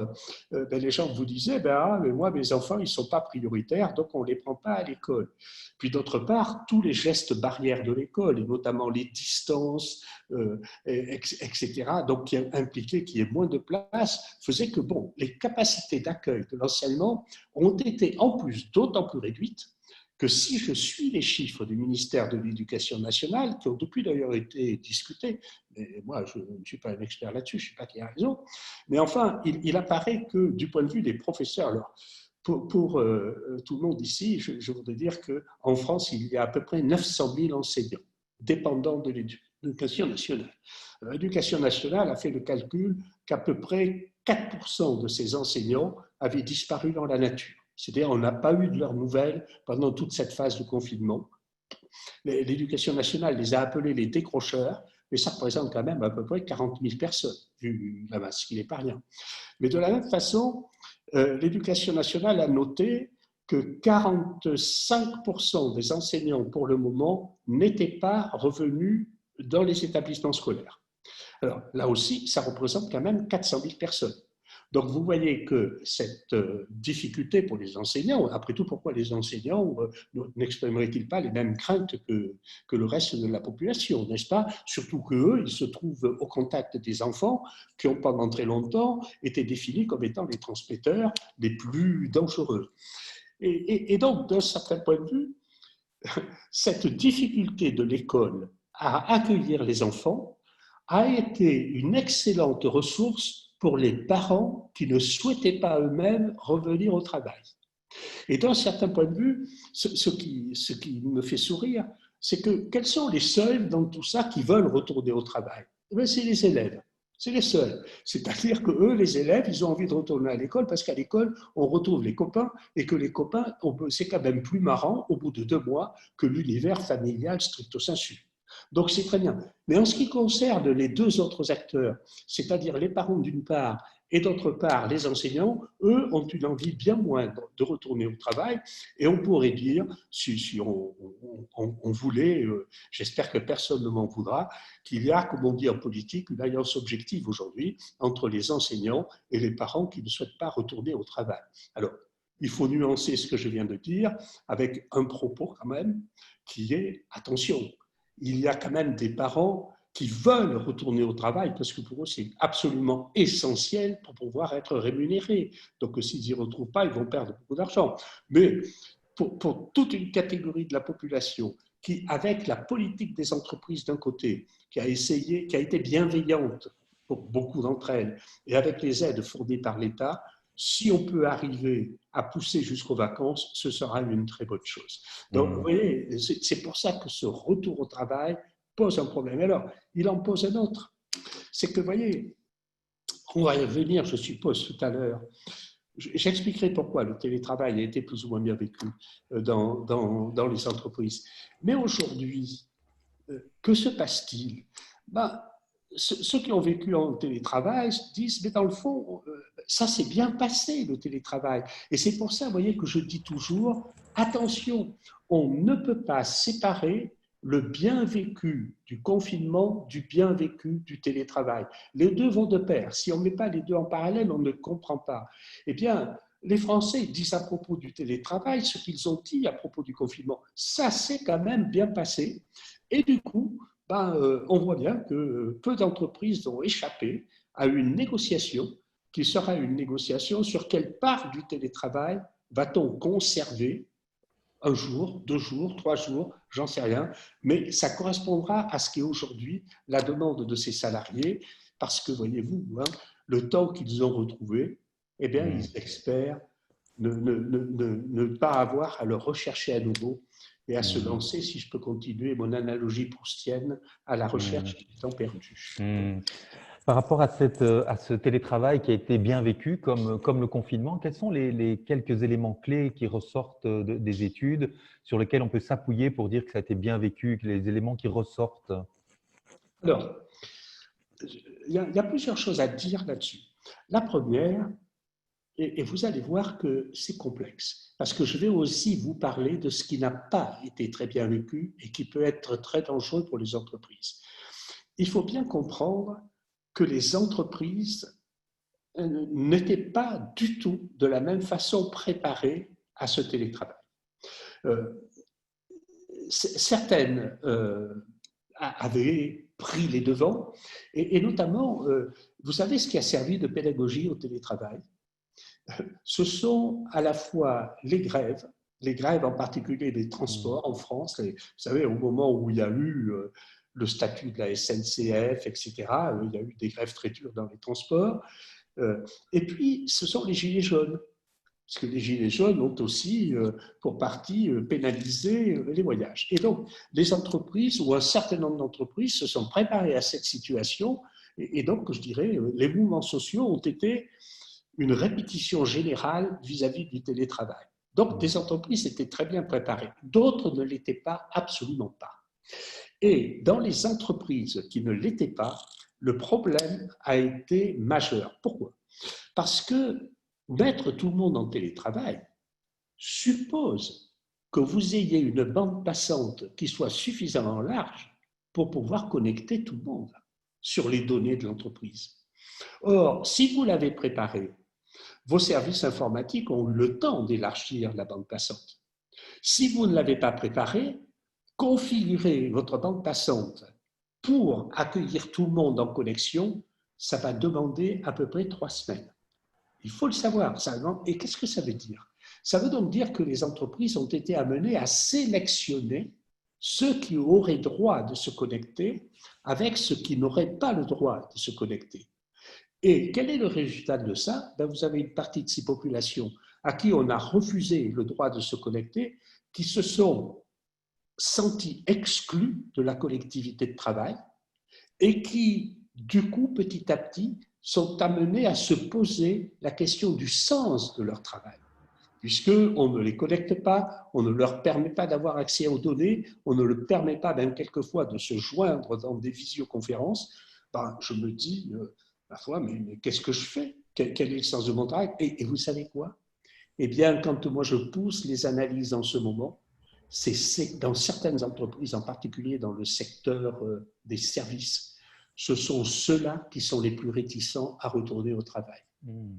les gens vous disaient, mais moi, mes enfants, ils ne sont pas prioritaires, donc on ne les prend pas à l'école. Puis d'autre part, tous les gestes barrières de l'école, et notamment les distances, etc., donc qui impliquaient qu'il y ait moins de place, faisaient que les capacités d'accueil de l'enseignement ont été en plus d'autant plus réduites que si je suis les chiffres du ministère de l'Éducation nationale, qui ont depuis d'ailleurs été discutés, mais moi je ne suis pas un expert là-dessus, je ne sais pas qui a raison, mais enfin, il apparaît que du point de vue des professeurs, alors pour tout le monde ici, je voudrais dire qu'en France, il y a à peu près 900 000 enseignants dépendants de l'Éducation nationale. L'Éducation nationale a fait le calcul qu'à peu près 4% de ces enseignants avaient disparu dans la nature. C'est-à-dire qu'on n'a pas eu de leurs nouvelles pendant toute cette phase de confinement. L'Éducation nationale les a appelés les décrocheurs, mais ça représente quand même à peu près 40 000 personnes, vu la masse, ce qui n'est pas rien. Mais de la même façon, l'Éducation nationale a noté que 45% des enseignants, pour le moment, n'étaient pas revenus dans les établissements scolaires. Alors là aussi, ça représente quand même 400 000 personnes. Donc, vous voyez que cette difficulté pour les enseignants, après tout, pourquoi les enseignants n'exprimeraient-ils pas les mêmes craintes que le reste de la population, n'est-ce pas? Surtout qu'eux, ils se trouvent au contact des enfants qui ont pendant très longtemps été définis comme étant les transmetteurs les plus dangereux. Et donc, d'un certain point de vue, cette difficulté de l'école à accueillir les enfants a été une excellente ressource pour les parents qui ne souhaitaient pas eux-mêmes revenir au travail. Et d'un certain point de vue, ce qui me fait sourire, c'est que quels sont les seuls dans tout ça qui veulent retourner au travail? C'est les élèves. C'est les seuls. C'est-à-dire que eux, les élèves, ils ont envie de retourner à l'école parce qu'à l'école, on retrouve les copains et que les copains, c'est quand même plus marrant au bout de 2 mois que l'univers familial stricto sensu. Donc c'est très bien. Mais en ce qui concerne les deux autres acteurs, c'est-à-dire les parents d'une part et d'autre part les enseignants, eux ont une envie bien moindre de retourner au travail. Et on pourrait dire, si on voulait, j'espère que personne ne m'en voudra, qu'il y a, comme on dit en politique, une alliance objective aujourd'hui entre les enseignants et les parents qui ne souhaitent pas retourner au travail. Alors, il faut nuancer ce que je viens de dire avec un propos quand même qui est, attention, il y a quand même des parents qui veulent retourner au travail parce que pour eux, c'est absolument essentiel pour pouvoir être rémunérés. Donc, s'ils n'y retrouvent pas, ils vont perdre beaucoup d'argent. Mais pour toute une catégorie de la population qui, avec la politique des entreprises d'un côté, qui a été bienveillante pour beaucoup d'entre elles, et avec les aides fournies par l'État, si on peut arriver à pousser jusqu'aux vacances, ce sera une très bonne chose. Donc, vous voyez, c'est pour ça que ce retour au travail pose un problème. Alors, il en pose un autre. C'est que, vous voyez, on va y revenir, je suppose, tout à l'heure. J'expliquerai pourquoi le télétravail a été plus ou moins bien vécu dans les entreprises. Mais aujourd'hui, que se passe-t-il? Ceux qui ont vécu en télétravail disent, mais dans le fond, ça s'est bien passé, le télétravail. Et c'est pour ça, vous voyez, que je dis toujours, attention, on ne peut pas séparer le bien vécu du confinement du bien vécu du télétravail. Les deux vont de pair. Si on ne met pas les deux en parallèle, on ne comprend pas. Eh bien, les Français disent à propos du télétravail ce qu'ils ont dit à propos du confinement. Ça s'est quand même bien passé. Et du coup, on voit bien que peu d'entreprises ont échappé à une négociation qui sera une négociation sur quelle part du télétravail va-t-on conserver 1 jour, 2 jours, 3 jours, j'en sais rien, mais ça correspondra à ce qui est aujourd'hui la demande de ces salariés, parce que, voyez-vous, le temps qu'ils ont retrouvé, eh bien, ils espèrent ne pas avoir à le rechercher à nouveau et à se lancer, si je peux continuer mon analogie proustienne, à la recherche du temps perdu. Par rapport à ce télétravail qui a été bien vécu, comme le confinement, quels sont les quelques éléments clés qui ressortent des études sur lesquels on peut s'appuyer pour dire que ça a été bien vécu, les éléments qui ressortent? Alors, il y a plusieurs choses à dire là-dessus. La première, et vous allez voir que c'est complexe, parce que je vais aussi vous parler de ce qui n'a pas été très bien vécu et qui peut être très dangereux pour les entreprises. Il faut bien comprendre que les entreprises n'étaient pas du tout de la même façon préparées à ce télétravail. Certaines avaient pris les devants, et notamment, vous savez ce qui a servi de pédagogie au télétravail? Ce sont à la fois les grèves en particulier des transports en France. Vous savez, au moment où il y a eu le statut de la SNCF, etc., il y a eu des grèves très dures dans les transports. Et puis, ce sont les gilets jaunes. Parce que les gilets jaunes ont aussi, pour partie, pénalisé les voyages. Et donc, les entreprises, ou un certain nombre d'entreprises, se sont préparées à cette situation. Et donc, je dirais, les mouvements sociaux ont été une répétition générale vis-à-vis du télétravail. Donc, des entreprises étaient très bien préparées. D'autres ne l'étaient pas, absolument pas. Et dans les entreprises qui ne l'étaient pas, le problème a été majeur. Pourquoi? Parce que mettre tout le monde en télétravail suppose que vous ayez une bande passante qui soit suffisamment large pour pouvoir connecter tout le monde sur les données de l'entreprise. Or, si vous l'avez préparé, vos services informatiques ont eu le temps d'élargir la bande passante. Si vous ne l'avez pas préparé, configurer votre bande passante pour accueillir tout le monde en connexion, ça va demander à peu près 3 semaines. Il faut le savoir. Et qu'est-ce que ça veut dire? Ça veut donc dire que les entreprises ont été amenées à sélectionner ceux qui auraient droit de se connecter avec ceux qui n'auraient pas le droit de se connecter. Et quel est le résultat de ça? Vous avez une partie de ces populations à qui on a refusé le droit de se connecter, qui se sont sentis exclus de la collectivité de travail et qui, du coup, petit à petit, sont amenés à se poser la question du sens de leur travail. Puisqu'on ne les connecte pas, on ne leur permet pas d'avoir accès aux données, on ne leur permet pas même quelquefois de se joindre dans des visioconférences, je me dis, ma foi, mais qu'est-ce que je fais? Quel est le sens de mon travail? Et vous savez quoi? Eh bien, quand moi je pousse les analyses en ce moment, c'est dans certaines entreprises, en particulier dans le secteur des services, ce sont ceux-là qui sont les plus réticents à retourner au travail.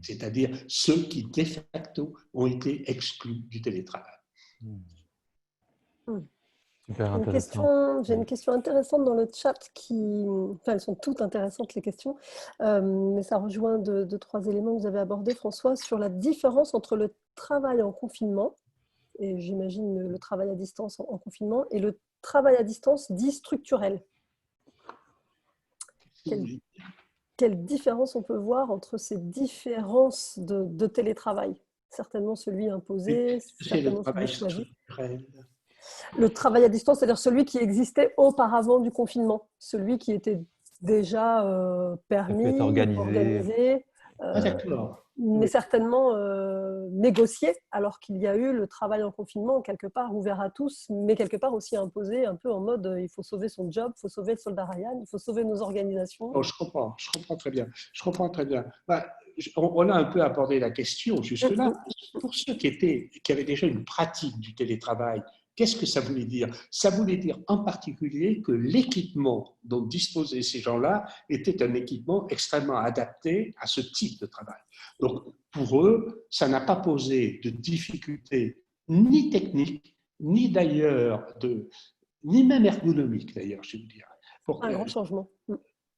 C'est-à-dire ceux qui, de facto, ont été exclus du télétravail. Super intéressant. J'ai une question intéressante dans le chat enfin, elles sont toutes intéressantes les questions, mais ça rejoint deux, trois éléments que vous avez abordés, François, sur la différence entre le travail en confinement, et j'imagine le travail à distance en confinement, et le travail à distance dit structurel. Quelle différence on peut voir entre ces différences de télétravail? Certainement celui imposé, certainement celui choisi. Le travail à distance, c'est-à-dire celui qui existait auparavant du confinement, celui qui était déjà permis, organisé, mais certainement négocié, alors qu'il y a eu le travail en confinement quelque part ouvert à tous, mais quelque part aussi imposé, un peu en mode il faut sauver son job, il faut sauver le soldat Ryan, il faut sauver nos organisations. Oh, je comprends très bien. On a un peu abordé la question jusque-là. Pour ceux qui avaient déjà une pratique du télétravail, qu'est-ce que ça voulait dire? Ça voulait dire en particulier que l'équipement dont disposaient ces gens-là était un équipement extrêmement adapté à ce type de travail. Donc, pour eux, ça n'a pas posé de difficultés ni techniques, ni d'ailleurs, ni même ergonomiques d'ailleurs, je veux dire. Un grand changement.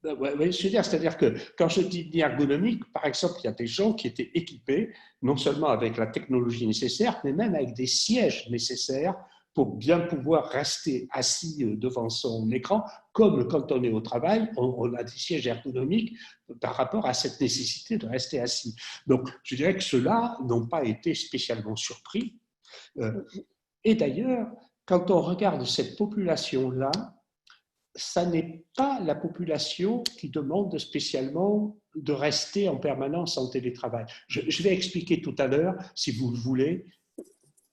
C'est-à-dire que quand je dis ni ergonomique, par exemple, il y a des gens qui étaient équipés non seulement avec la technologie nécessaire, mais même avec des sièges nécessaires pour bien pouvoir rester assis devant son écran, comme quand on est au travail, on a des sièges ergonomiques par rapport à cette nécessité de rester assis. Donc, je dirais que ceux-là n'ont pas été spécialement surpris. Et d'ailleurs, quand on regarde cette population-là, ça n'est pas la population qui demande spécialement de rester en permanence en télétravail. Je vais expliquer tout à l'heure, si vous le voulez,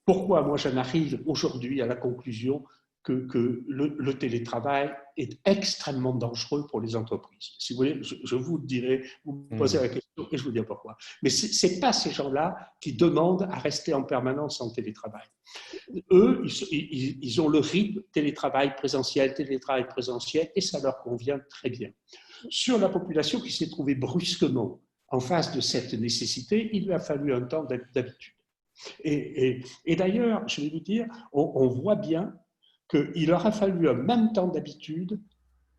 pourquoi moi j'en arrive aujourd'hui à la conclusion que le télétravail est extrêmement dangereux pour les entreprises. Si vous voulez, je vous le dirai, vous me posez la question et je vous dis pourquoi. Mais ce n'est pas ces gens-là qui demandent à rester en permanence en télétravail. Eux, ils ont le rythme télétravail présentiel, et ça leur convient très bien. Sur la population qui s'est trouvée brusquement en face de cette nécessité, il lui a fallu un temps d'habitude. Et d'ailleurs, je vais vous dire, on voit bien qu'il aura fallu un même temps d'habitude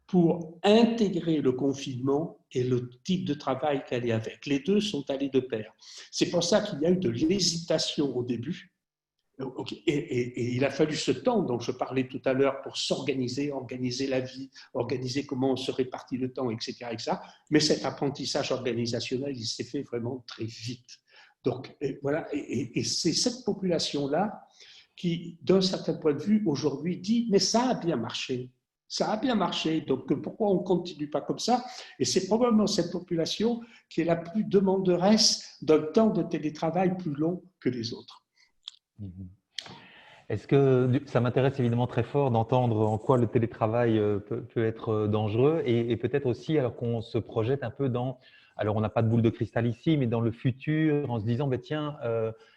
pour intégrer le confinement et le type de travail qu'elle est avec. Les deux sont allés de pair. C'est pour ça qu'il y a eu de l'hésitation au début. Et il a fallu ce temps dont je parlais tout à l'heure pour s'organiser, organiser la vie, organiser comment on se répartit le temps, etc. Mais cet apprentissage organisationnel, il s'est fait vraiment très vite. Donc, voilà, et c'est cette population-là qui, d'un certain point de vue, aujourd'hui dit « mais ça a bien marché ». Ça a bien marché, donc pourquoi on ne continue pas comme ça? Et c'est probablement cette population qui est la plus demanderesse d'un temps de télétravail plus long que les autres. Est-ce que ça m'intéresse évidemment très fort d'entendre en quoi le télétravail peut être dangereux et peut-être aussi alors qu'on se projette un peu dans… Alors, on n'a pas de boule de cristal ici, mais dans le futur, en se disant, tiens,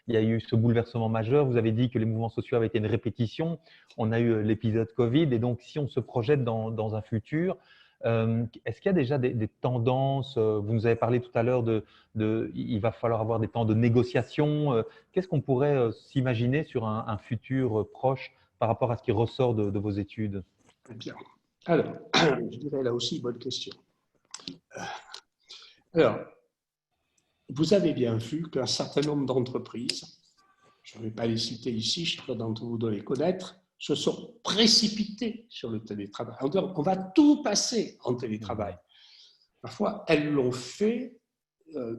il y a eu ce bouleversement majeur. Vous avez dit que les mouvements sociaux avaient été une répétition. On a eu l'épisode Covid. Et donc, si on se projette dans un futur, est-ce qu'il y a déjà des tendances? Vous nous avez parlé tout à l'heure il va falloir avoir des temps de négociation. Qu'est-ce qu'on pourrait s'imaginer sur un futur proche par rapport à ce qui ressort de vos études? Bien. Alors, je dirais là aussi, bonne question. Alors, vous avez bien vu qu'un certain nombre d'entreprises je ne vais pas les citer ici, chacun d'entre vous doit les connaître, se sont précipités sur le télétravail. On va tout passer en télétravail. Parfois, elles l'ont fait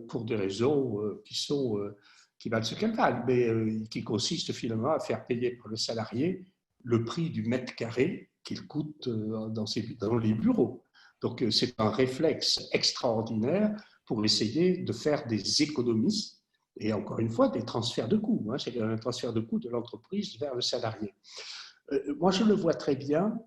pour des raisons qui valent ce qu'elles valent, mais qui consistent finalement à faire payer par le salarié le prix du mètre carré qu'il coûte dans les bureaux. Donc, c'est un réflexe extraordinaire pour essayer de faire des économies et encore une fois, des transferts de coûts. C'est un transfert de coûts de l'entreprise vers le salarié. Moi, je le vois très bien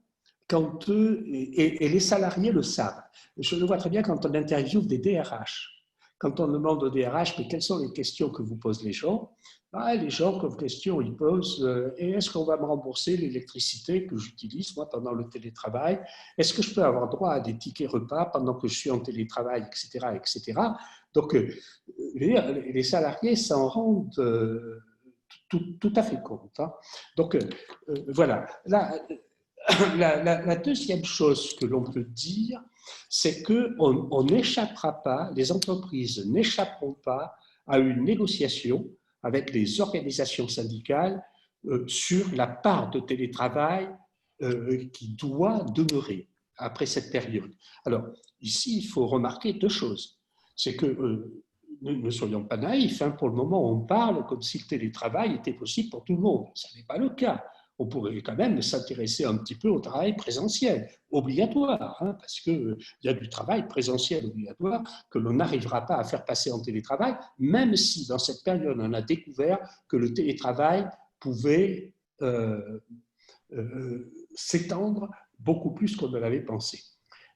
quand et les salariés le savent. Je le vois très bien quand on interviewe des DRH. Quand on demande aux DRH, mais quelles sont les questions que vous posent les gens? Les gens, comme question, ils posent est-ce qu'on va me rembourser l'électricité que j'utilise, moi, pendant le télétravail? Est-ce que je peux avoir droit à des tickets repas pendant que je suis en télétravail, etc. etc. Donc, les salariés s'en rendent tout à fait compte. Donc, voilà. La deuxième chose que l'on peut dire, c'est qu'on n'échappera pas, les entreprises n'échapperont pas à une négociation avec les organisations syndicales sur la part de télétravail qui doit demeurer après cette période. Alors, ici, il faut remarquer deux choses. C'est que ne soyons pas naïfs, pour le moment, on parle comme si le télétravail était possible pour tout le monde. Ce n'est pas le cas. On pourrait quand même s'intéresser un petit peu au travail présentiel, obligatoire, parce qu'il y a du travail présentiel obligatoire que l'on n'arrivera pas à faire passer en télétravail, même si dans cette période, on a découvert que le télétravail pouvait s'étendre beaucoup plus qu'on ne l'avait pensé.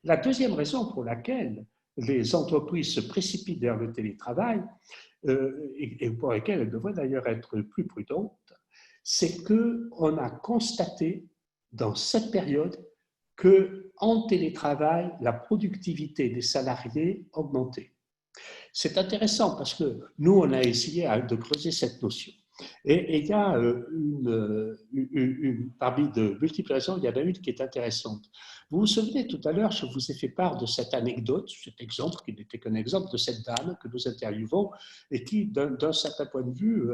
La deuxième raison pour laquelle les entreprises se précipitent vers le télétravail, et pour lesquelles elles devraient d'ailleurs être plus prudentes, c'est qu'on a constaté dans cette période qu'en télétravail, la productivité des salariés augmentait. C'est intéressant parce que nous, on a essayé de creuser cette notion. Et il y a parmi de multiples raisons, il y en a une qui est intéressante. Vous vous souvenez, tout à l'heure, je vous ai fait part de cette anecdote, cet exemple, qui n'était qu'un exemple de cette dame que nous interviewons et qui, d'un certain point de vue,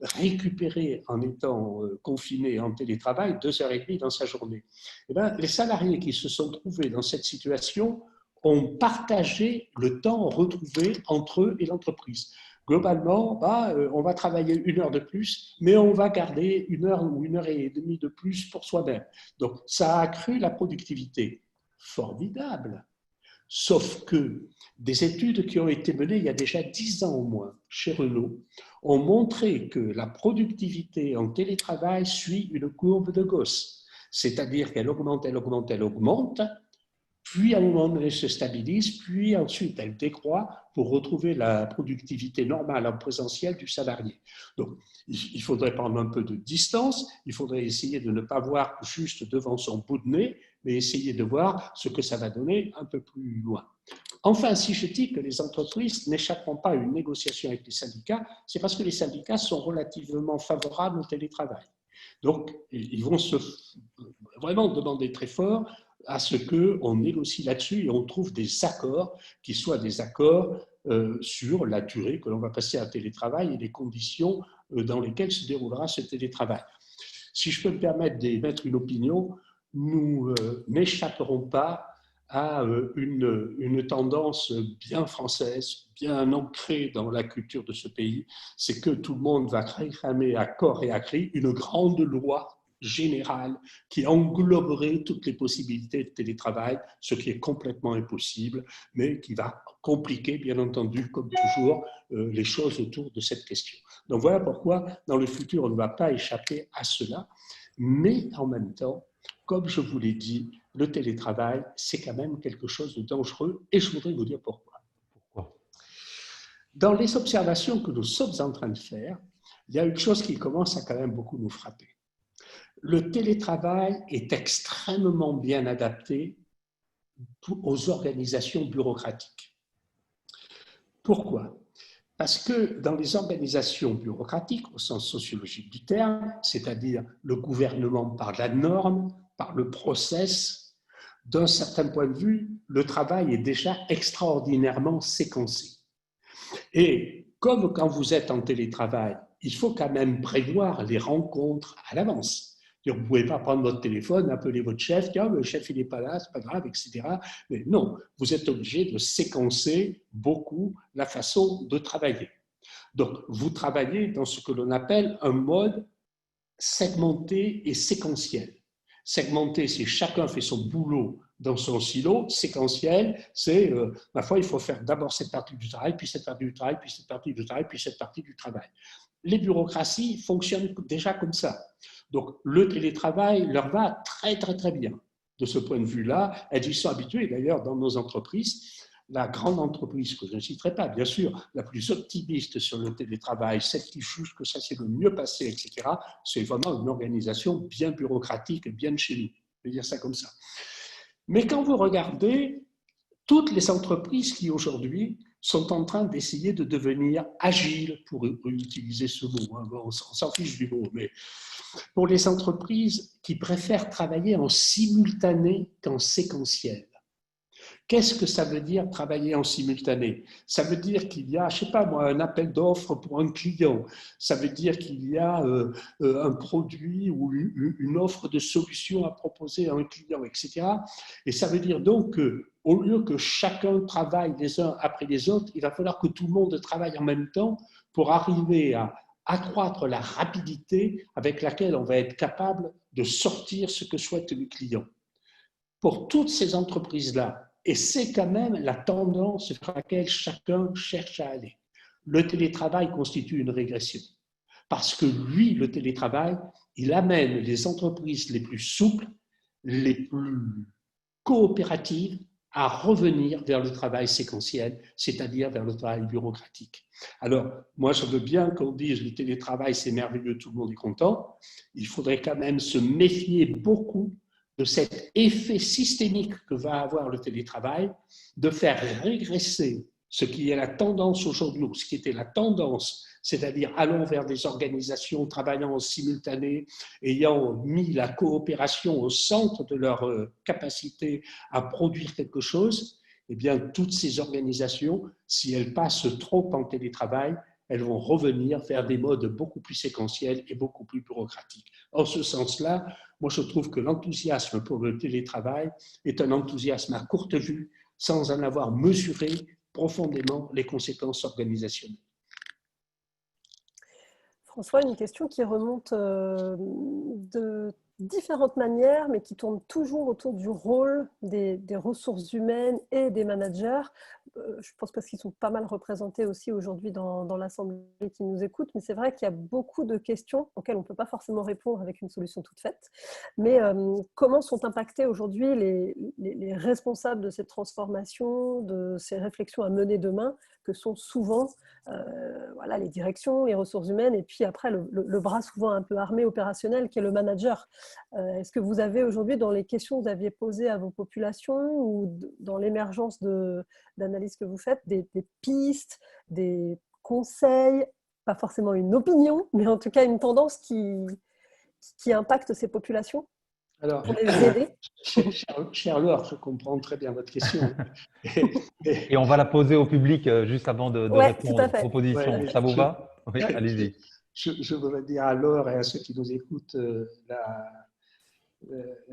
récupérait en étant confinée en télétravail 2h30 dans sa journée. Eh bien, les salariés qui se sont trouvés dans cette situation ont partagé le temps retrouvé entre eux et l'entreprise. Globalement, on va travailler 1 heure de plus, mais on va garder 1 heure ou 1h30 de plus pour soi-même. Donc, ça a accru la productivité. Formidable. Sauf que des études qui ont été menées il y a déjà 10 ans au moins chez Renault ont montré que la productivité en télétravail suit une courbe de Gauss. C'est-à-dire qu'elle augmente, elle augmente, elle augmente, puis à un moment donné, elle se stabilise, puis ensuite elle décroît pour retrouver la productivité normale en présentiel du salarié. Donc, il faudrait prendre un peu de distance, il faudrait essayer de ne pas voir juste devant son bout de nez, mais essayer de voir ce que ça va donner un peu plus loin. Enfin, si je dis que les entreprises n'échapperont pas à une négociation avec les syndicats, c'est parce que les syndicats sont relativement favorables au télétravail. Donc, ils vont vraiment demander très fort à ce qu'on négocie là-dessus et on trouve des accords qui soient des accords sur la durée que l'on va passer à télétravail et les conditions dans lesquelles se déroulera ce télétravail. Si je peux me permettre d'émettre une opinion, nous n'échapperons pas à une tendance bien française, bien ancrée dans la culture de ce pays, c'est que tout le monde va réclamer à corps et à cri une grande loi générale qui engloberait toutes les possibilités de télétravail, ce qui est complètement impossible, mais qui va compliquer, bien entendu, comme toujours, les choses autour de cette question. Donc voilà pourquoi, dans le futur, on ne va pas échapper à cela, mais en même temps, comme je vous l'ai dit, le télétravail, c'est quand même quelque chose de dangereux, et je voudrais vous dire pourquoi. Dans les observations que nous sommes en train de faire, il y a une chose qui commence à quand même beaucoup nous frapper. Le télétravail est extrêmement bien adapté aux organisations bureaucratiques. Pourquoi ? Parce que dans les organisations bureaucratiques, au sens sociologique du terme, c'est-à-dire le gouvernement par la norme, par le process, d'un certain point de vue, le travail est déjà extraordinairement séquencé. Et comme quand vous êtes en télétravail, il faut quand même prévoir les rencontres à l'avance. Vous ne pouvez pas prendre votre téléphone, appeler votre chef, dire le chef il n'est pas là, c'est pas grave, etc. Mais non, vous êtes obligé de séquencer beaucoup la façon de travailler. Donc, vous travaillez dans ce que l'on appelle un mode segmenté et séquentiel. Segmenté, c'est chacun fait son boulot dans son silo. Séquentiel, c'est, ma foi, il faut faire d'abord cette partie du travail, puis cette partie du travail, puis cette partie du travail, puis cette partie du travail. Les bureaucraties fonctionnent déjà comme ça. Donc, le télétravail leur va très, très, très bien. De ce point de vue-là, elles y sont habituées. D'ailleurs, dans nos entreprises, la grande entreprise, que je ne citerai pas, bien sûr, la plus optimiste sur le télétravail, celle qui juge que ça s'est le mieux passé, etc., c'est vraiment une organisation bien bureaucratique et bien de chez nous. Je vais dire ça comme ça. Mais quand vous regardez toutes les entreprises qui aujourd'hui sont en train d'essayer de devenir agiles, pour utiliser ce mot, hein. Bon, on s'en fiche du mot, mais pour les entreprises qui préfèrent travailler en simultané qu'en séquentiel. Qu'est-ce que ça veut dire travailler en simultané? Ça veut dire qu'il y a, je ne sais pas moi, un appel d'offres pour un client. Ça veut dire qu'il y a un produit ou une offre de solution à proposer à un client, etc. Et ça veut dire donc qu'au lieu que chacun travaille les uns après les autres, il va falloir que tout le monde travaille en même temps pour arriver à accroître la rapidité avec laquelle on va être capable de sortir ce que souhaite le client. Pour toutes ces entreprises-là, et c'est quand même la tendance vers laquelle chacun cherche à aller. Le télétravail constitue une régression. Parce que lui, le télétravail, il amène les entreprises les plus souples, les plus coopératives à revenir vers le travail séquentiel, c'est-à-dire vers le travail bureaucratique. Alors, moi, je veux bien qu'on dise le télétravail, c'est merveilleux, tout le monde est content. Il faudrait quand même se méfier beaucoup de cet effet systémique que va avoir le télétravail, de faire régresser ce qui est la tendance aujourd'hui, ce qui était la tendance, c'est-à-dire allons vers des organisations travaillant en simultané, ayant mis la coopération au centre de leur capacité à produire quelque chose, eh bien, toutes ces organisations, si elles passent trop en télétravail, elles vont revenir vers des modes beaucoup plus séquentiels et beaucoup plus bureaucratiques. En ce sens-là, moi je trouve que l'enthousiasme pour le télétravail est un enthousiasme à courte vue, sans en avoir mesuré profondément les conséquences organisationnelles. François, une question qui remonte de différentes manières, mais qui tourne toujours autour du rôle des ressources humaines et des managers. Je pense parce qu'ils sont pas mal représentés aussi aujourd'hui dans l'Assemblée qui nous écoute, mais c'est vrai qu'il y a beaucoup de questions auxquelles on ne peut pas forcément répondre avec une solution toute faite. Mais comment sont impactés aujourd'hui les responsables de cette transformation, de ces réflexions à mener demain, que sont souvent voilà, les directions, les ressources humaines, et puis après le bras souvent un peu armé opérationnel qui est le manager. Est-ce que vous avez aujourd'hui, dans les questions que vous aviez posées à vos populations ou dans l'émergence d'analyse que vous faites, des pistes, des conseils, pas forcément une opinion, mais en tout cas une tendance qui impacte ces populations Alors, pour les aider? Cher Laure, je comprends très bien votre question. Et on va la poser au public juste avant de répondre aux propositions. Ouais, ça vous va? Oui, allez-y. Je voudrais dire à Laure et à ceux qui nous écoutent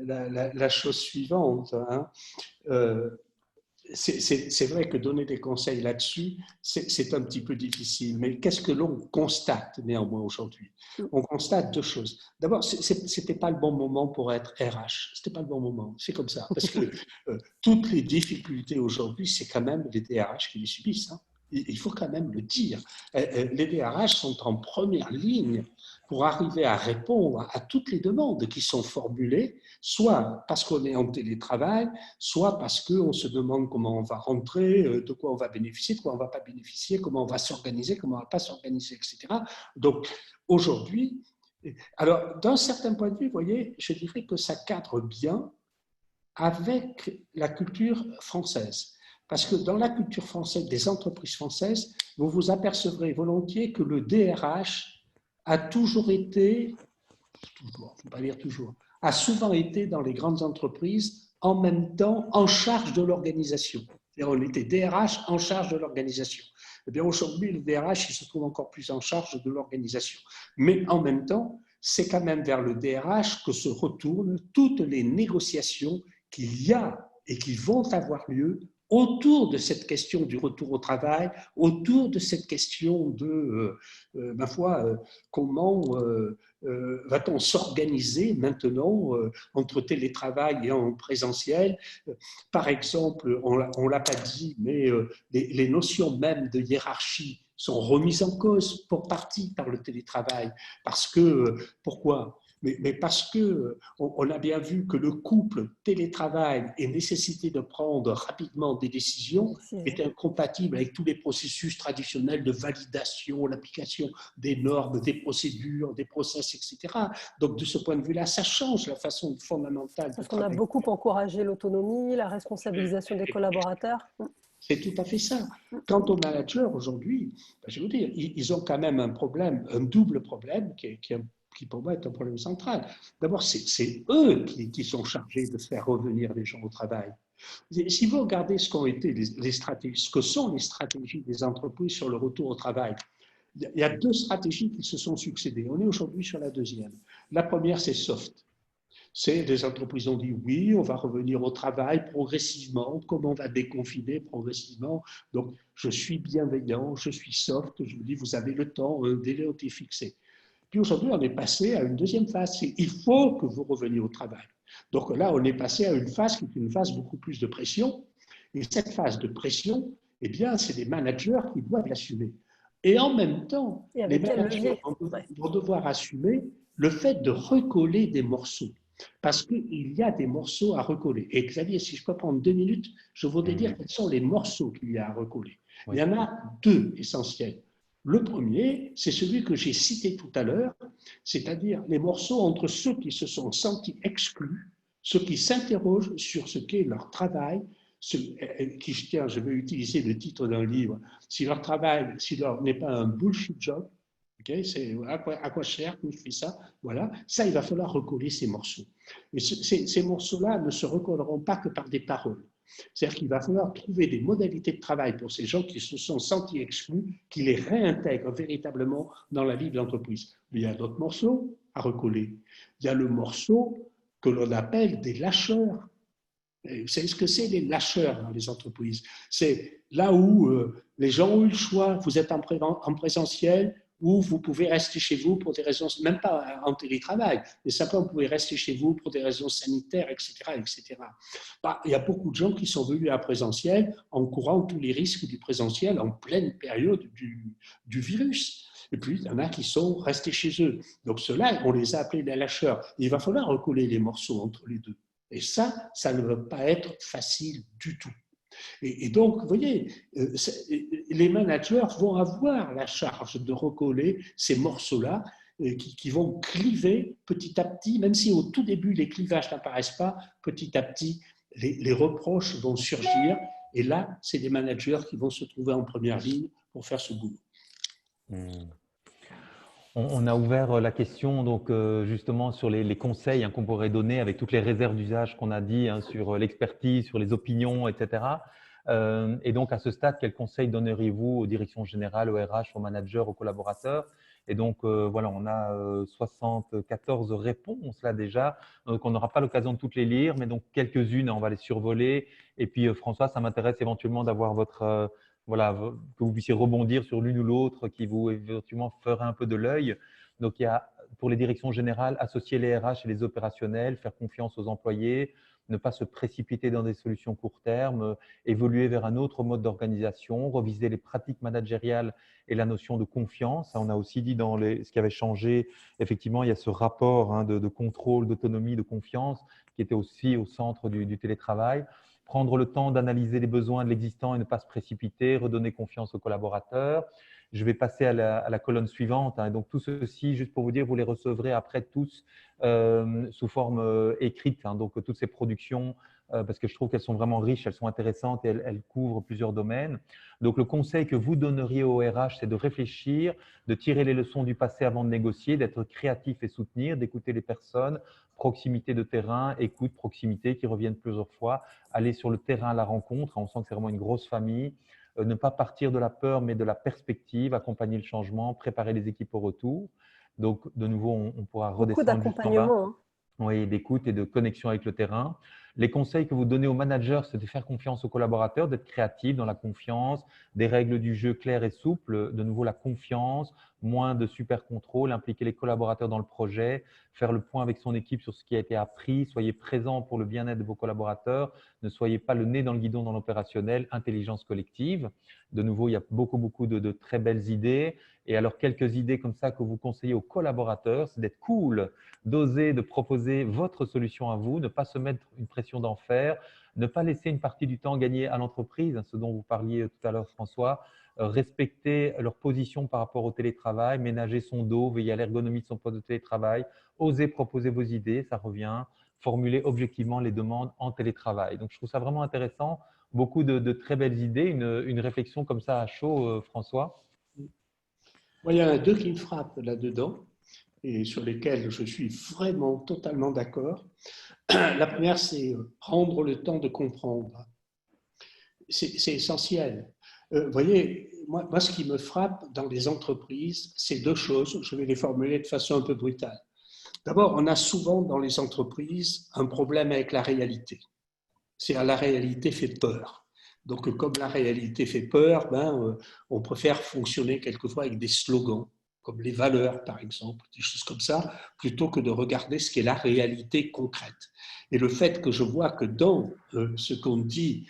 la chose suivante. Hein. C'est vrai que donner des conseils là-dessus, c'est un petit peu difficile. Mais qu'est-ce que l'on constate néanmoins aujourd'hui? On constate deux choses. D'abord, c'était pas le bon moment pour être RH. C'était pas le bon moment. C'est comme ça. Parce que toutes les difficultés aujourd'hui, c'est quand même les DRH qui les subissent. Hein. Il faut quand même le dire. Les DRH sont en première ligne pour arriver à répondre à toutes les demandes qui sont formulées, soit parce qu'on est en télétravail, soit parce qu'on se demande comment on va rentrer, de quoi on va bénéficier, de quoi on ne va pas bénéficier, comment on va s'organiser, comment on ne va pas s'organiser, etc. Donc, aujourd'hui, alors, d'un certain point de vue, vous voyez, je dirais que ça cadre bien avec la culture française. Parce que dans la culture française, des entreprises françaises, vous vous apercevrez volontiers que le DRH a toujours été, il ne faut pas dire toujours, a souvent été dans les grandes entreprises en même temps en charge de l'organisation. On était DRH en charge de l'organisation. Eh bien, aujourd'hui, le DRH, il se trouve encore plus en charge de l'organisation. Mais en même temps, c'est quand même vers le DRH que se retournent toutes les négociations qu'il y a et qui vont avoir lieu autour de cette question du retour au travail, autour de cette question de, ma foi, comment va-t-on s'organiser maintenant entre télétravail et en présentiel. Par exemple, on ne l'a pas dit, mais les notions même de hiérarchie sont remises en cause pour partie par le télétravail. Parce que, pourquoi ? Mais parce qu'on a bien vu que le couple télétravail et nécessité de prendre rapidement des décisions est incompatible avec tous les processus traditionnels de validation, l'application des normes, des procédures, des process, etc. Donc, de ce point de vue-là, ça change la façon fondamentale de travailler. Parce qu'on a beaucoup encouragé l'autonomie, la responsabilisation des collaborateurs. C'est tout à fait ça. Quant aux managers aujourd'hui, je vais vous dire, ils ont quand même un problème, un double problème qui pour moi est un problème central. D'abord, c'est eux qui sont chargés de faire revenir les gens au travail. Si vous regardez ce qu'ont été les stratégies, ce que sont les stratégies des entreprises sur le retour au travail, il y a deux stratégies qui se sont succédées. On est aujourd'hui sur la deuxième. La première, c'est soft. C'est des entreprises ont dit oui, on va revenir au travail progressivement, comme on va déconfiner progressivement. Donc, je suis bienveillant, je suis soft, je vous dis, vous avez le temps, un délai a été fixé. Puis aujourd'hui, on est passé à une deuxième phase, c'est il faut que vous reveniez au travail. Donc là, on est passé à une phase qui est une phase beaucoup plus de pression. Et cette phase de pression, eh bien, c'est les managers qui doivent l'assumer. Et en même temps, les managers vont devoir assumer le fait de recoller des morceaux. Parce qu'il y a des morceaux à recoller. Et Xavier, si je peux prendre 2 minutes, je voudrais dire quels sont les morceaux qu'il y a à recoller. Oui. Il y en a deux essentiels. Le premier, c'est celui que j'ai cité tout à l'heure, c'est-à-dire les morceaux entre ceux qui se sont sentis exclus, ceux qui s'interrogent sur ce qu'est leur travail, je vais utiliser le titre d'un livre, si leur travail, si leur n'est pas un bullshit job, okay, c'est à quoi sert que je fais ça, voilà, ça il va falloir recoller ces morceaux. Et ces morceaux-là ne se recolleront pas que par des paroles. C'est-à-dire qu'il va falloir trouver des modalités de travail pour ces gens qui se sont sentis exclus, qui les réintègrent véritablement dans la vie de l'entreprise. Il y a d'autres morceaux à recoller. Il y a le morceau que l'on appelle des lâcheurs. Vous savez ce que c'est, les lâcheurs dans les entreprises? C'est là où les gens ont eu le choix. Vous êtes en présentiel, ou vous pouvez rester chez vous pour des raisons, même pas en télétravail, mais simplement vous pouvez rester chez vous pour des raisons sanitaires, etc. etc. Bah, il y a beaucoup de gens qui sont venus à présentiel en courant tous les risques du présentiel en pleine période du virus. Et puis, il y en a qui sont restés chez eux. Donc, ceux-là, on les a appelés les lâcheurs. Il va falloir recoller les morceaux entre les deux. Et ça ne va pas être facile du tout. Et donc, vous voyez, les managers vont avoir la charge de recoller ces morceaux-là qui vont cliver petit à petit, même si au tout début, les clivages n'apparaissent pas, petit à petit, les reproches vont surgir. Et là, c'est les managers qui vont se trouver en première ligne pour faire ce boulot. On a ouvert la question donc justement sur les conseils qu'on pourrait donner avec toutes les réserves d'usage qu'on a dit sur l'expertise, sur les opinions, etc. Et donc à ce stade, quels conseils donneriez-vous aux directions générales, aux RH, aux managers, aux collaborateurs? Et donc voilà, on a 74 réponses là déjà, donc on n'aura pas l'occasion de toutes les lire, mais donc quelques-unes, on va les survoler. Et puis François, ça m'intéresse éventuellement d'avoir votre… voilà, que vous puissiez rebondir sur l'une ou l'autre qui vous éventuellement ferait un peu de l'œil. Donc, il y a pour les directions générales, associer les RH et les opérationnels, faire confiance aux employés, ne pas se précipiter dans des solutions court terme, évoluer vers un autre mode d'organisation, reviser les pratiques managériales et la notion de confiance. On a aussi dit dans ce qui avait changé, effectivement, il y a ce rapport de contrôle, d'autonomie, de confiance qui était aussi au centre du télétravail. Prendre le temps d'analyser les besoins de l'existant et ne pas se précipiter, redonner confiance aux collaborateurs. Je vais passer à la colonne suivante. Et donc, tout ceci, juste pour vous dire, vous les recevrez après tous sous forme écrite. Donc, toutes ces productions, parce que je trouve qu'elles sont vraiment riches, elles sont intéressantes et elles couvrent plusieurs domaines. Donc, le conseil que vous donneriez au RH, c'est de réfléchir, de tirer les leçons du passé avant de négocier, d'être créatif et soutenir, d'écouter les personnes, proximité de terrain, écoute, proximité qui reviennent plusieurs fois, aller sur le terrain à la rencontre. On sent que c'est vraiment une grosse famille. ne pas partir de la peur, mais de la perspective, accompagner le changement, préparer les équipes au retour. Donc, de nouveau, on pourra Beaucoup redescendre jusqu'en bas. d'accompagnement, hein. Oui, d'écoute et de connexion avec le terrain. Les conseils que vous donnez aux managers, c'est de faire confiance aux collaborateurs, d'être créatifs dans la confiance, des règles du jeu claires et souples, de nouveau la confiance, moins de super contrôle, impliquer les collaborateurs dans le projet, faire le point avec son équipe sur ce qui a été appris, soyez présents pour le bien-être de vos collaborateurs, ne soyez pas le nez dans le guidon dans l'opérationnel, intelligence collective. De nouveau, il y a beaucoup de très belles idées. Et alors, quelques idées comme ça que vous conseillez aux collaborateurs, c'est d'être cool, d'oser, de proposer votre solution à vous, ne pas se mettre une pression d'enfer, ne pas laisser une partie du temps gagner à l'entreprise, ce dont vous parliez tout à l'heure François, respecter leur position par rapport au télétravail, ménager son dos, veiller à l'ergonomie de son poste de télétravail, oser proposer vos idées, ça revient, formuler objectivement les demandes en télétravail. Donc, je trouve ça vraiment intéressant, beaucoup de très belles idées, une réflexion comme ça à chaud, François. Moi, il y en a deux qui me frappent là-dedans et sur lesquels je suis vraiment totalement d'accord. La première, c'est prendre le temps de comprendre. C'est essentiel. Vous voyez, moi, ce qui me frappe dans les entreprises, c'est deux choses. Je vais les formuler de façon un peu brutale. D'abord, on a souvent dans les entreprises un problème avec la réalité. C'est-à-dire la réalité fait peur. Donc, comme la réalité fait peur, on préfère fonctionner quelquefois avec des slogans, comme les valeurs, par exemple, des choses comme ça, plutôt que de regarder ce qu'est la réalité concrète. Et le fait que je vois que dans ce qu'ont dit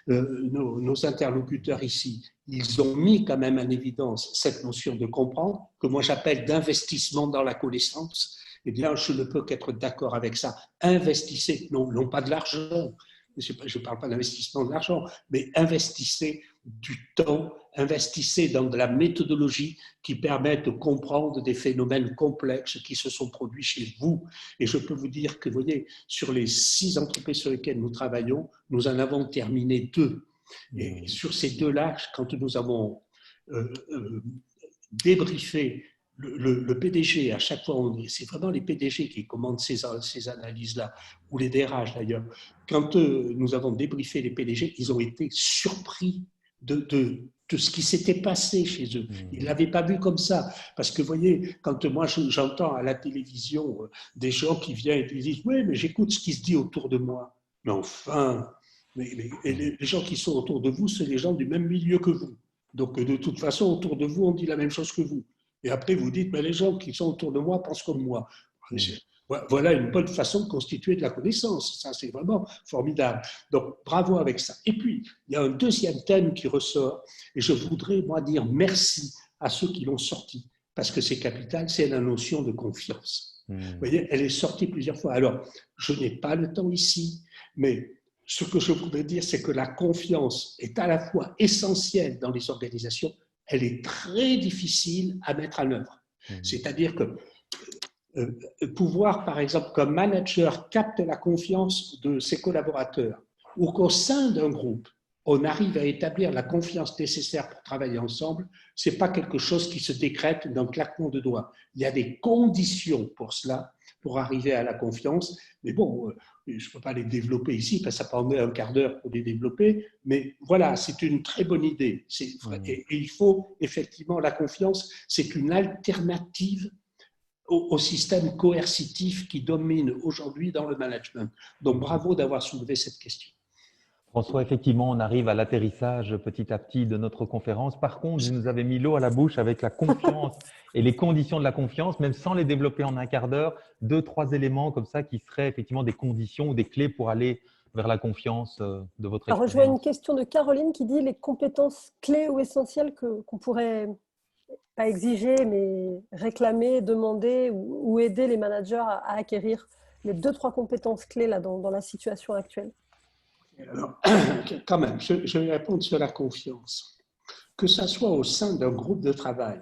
nos interlocuteurs ici, ils ont mis quand même en évidence cette notion de comprendre, que moi j'appelle d'investissement dans la connaissance, eh bien, je ne peux qu'être d'accord avec ça. Investissez, non pas de l'argent, je ne parle pas d'investissement de l'argent, mais investissez du temps, investissez dans de la méthodologie qui permette de comprendre des phénomènes complexes qui se sont produits chez vous. Et je peux vous dire que, vous voyez, sur les 6 entreprises sur lesquelles nous travaillons, nous en avons terminé 2. Et sur ces 2-là, quand nous avons débriefé le PDG, à chaque fois, c'est vraiment les PDG qui commandent ces analyses-là, ou les DRH d'ailleurs. Quand nous avons débriefé les PDG, ils ont été surpris de ce qui s'était passé chez eux. Ils ne l'avaient pas vu comme ça. Parce que, vous voyez, quand moi j'entends à la télévision des gens qui viennent et qui disent « Oui, mais j'écoute ce qui se dit autour de moi. » Mais enfin, les gens qui sont autour de vous, c'est les gens du même milieu que vous. Donc, de toute façon, autour de vous, on dit la même chose que vous. Et après, vous dites, mais les gens qui sont autour de moi pensent comme moi. Voilà une bonne façon de constituer de la connaissance. Ça, c'est vraiment formidable. Donc, bravo avec ça. Et puis, il y a un deuxième thème qui ressort, et je voudrais, moi, dire merci à ceux qui l'ont sorti, parce que c'est capital, c'est la notion de confiance. Vous voyez, elle est sortie plusieurs fois. Alors, je n'ai pas le temps ici, mais ce que je voudrais dire, c'est que la confiance est à la fois essentielle dans les organisations, elle est très difficile à mettre en œuvre. C'est-à-dire que pouvoir, par exemple, qu'un manager capte la confiance de ses collaborateurs ou qu'au sein d'un groupe, on arrive à établir la confiance nécessaire pour travailler ensemble, ce n'est pas quelque chose qui se décrète d'un claquement de doigts. Il y a des conditions pour cela, pour arriver à la confiance. Mais bon, je ne peux pas les développer ici, parce que ça prendrait un quart d'heure pour les développer. Mais voilà, c'est une très bonne idée. Et il faut effectivement, la confiance, c'est une alternative au système coercitif qui domine aujourd'hui dans le management. Donc, bravo d'avoir soulevé cette question. François, effectivement, on arrive à l'atterrissage petit à petit de notre conférence. Par contre, vous nous avez mis l'eau à la bouche avec la confiance et les conditions de la confiance, même sans les développer en un quart d'heure, 2, 3 éléments comme ça qui seraient effectivement des conditions ou des clés pour aller vers la confiance de votre expérience. Alors, je vois une question de Caroline qui dit les compétences clés ou essentielles qu'on pourrait pas exiger, mais réclamer, demander ou aider les managers à acquérir les 2-3 compétences clés là, dans la situation actuelle. Alors, quand même, je vais répondre sur la confiance. Que ça soit au sein d'un groupe de travail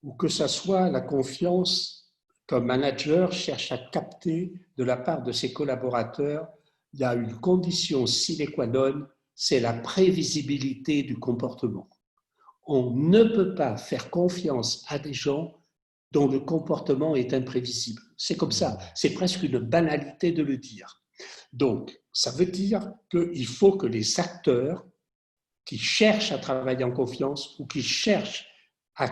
ou que ça soit la confiance qu'un manager cherche à capter de la part de ses collaborateurs, il y a une condition sine qua non, c'est la prévisibilité du comportement. On ne peut pas faire confiance à des gens dont le comportement est imprévisible. C'est comme ça, c'est presque une banalité de le dire. Donc, ça veut dire qu'il faut que les acteurs qui cherchent à travailler en confiance ou qui cherchent à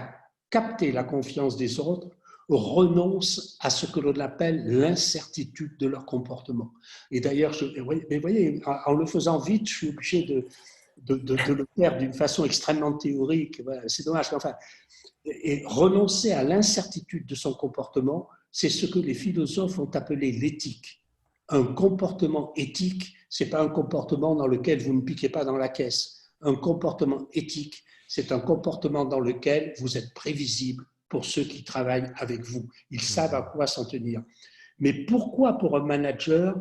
capter la confiance des autres renoncent à ce que l'on appelle l'incertitude de leur comportement. Et d'ailleurs, vous voyez, en le faisant vite, je suis obligé de le faire d'une façon extrêmement théorique. Voilà, c'est dommage. Enfin, et renoncer à l'incertitude de son comportement, c'est ce que les philosophes ont appelé l'éthique. Un comportement éthique, ce n'est pas un comportement dans lequel vous ne piquez pas dans la caisse. Un comportement éthique, c'est un comportement dans lequel vous êtes prévisible pour ceux qui travaillent avec vous. Ils savent à quoi s'en tenir. Mais pourquoi pour un manager,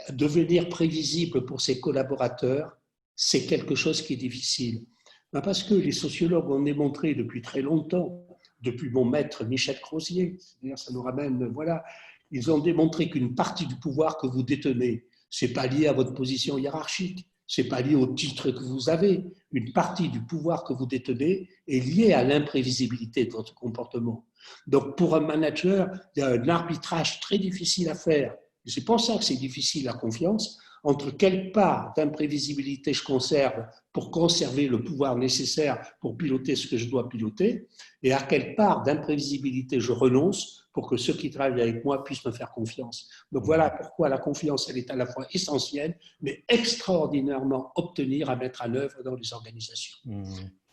devenir prévisible pour ses collaborateurs, c'est quelque chose qui est difficile? Parce que les sociologues ont démontré depuis très longtemps, depuis mon maître Michel Crozier, ça nous ramène, voilà, ils ont démontré qu'une partie du pouvoir que vous détenez, ce n'est pas lié à votre position hiérarchique, ce n'est pas lié au titre que vous avez. Une partie du pouvoir que vous détenez est liée à l'imprévisibilité de votre comportement. Donc, pour un manager, il y a un arbitrage très difficile à faire. C'est pour ça que c'est difficile la confiance, entre quelle part d'imprévisibilité je conserve pour conserver le pouvoir nécessaire pour piloter ce que je dois piloter, et à quelle part d'imprévisibilité je renonce pour que ceux qui travaillent avec moi puissent me faire confiance. Donc voilà pourquoi la confiance, elle est à la fois essentielle, mais extraordinairement obtenir à mettre en œuvre dans les organisations.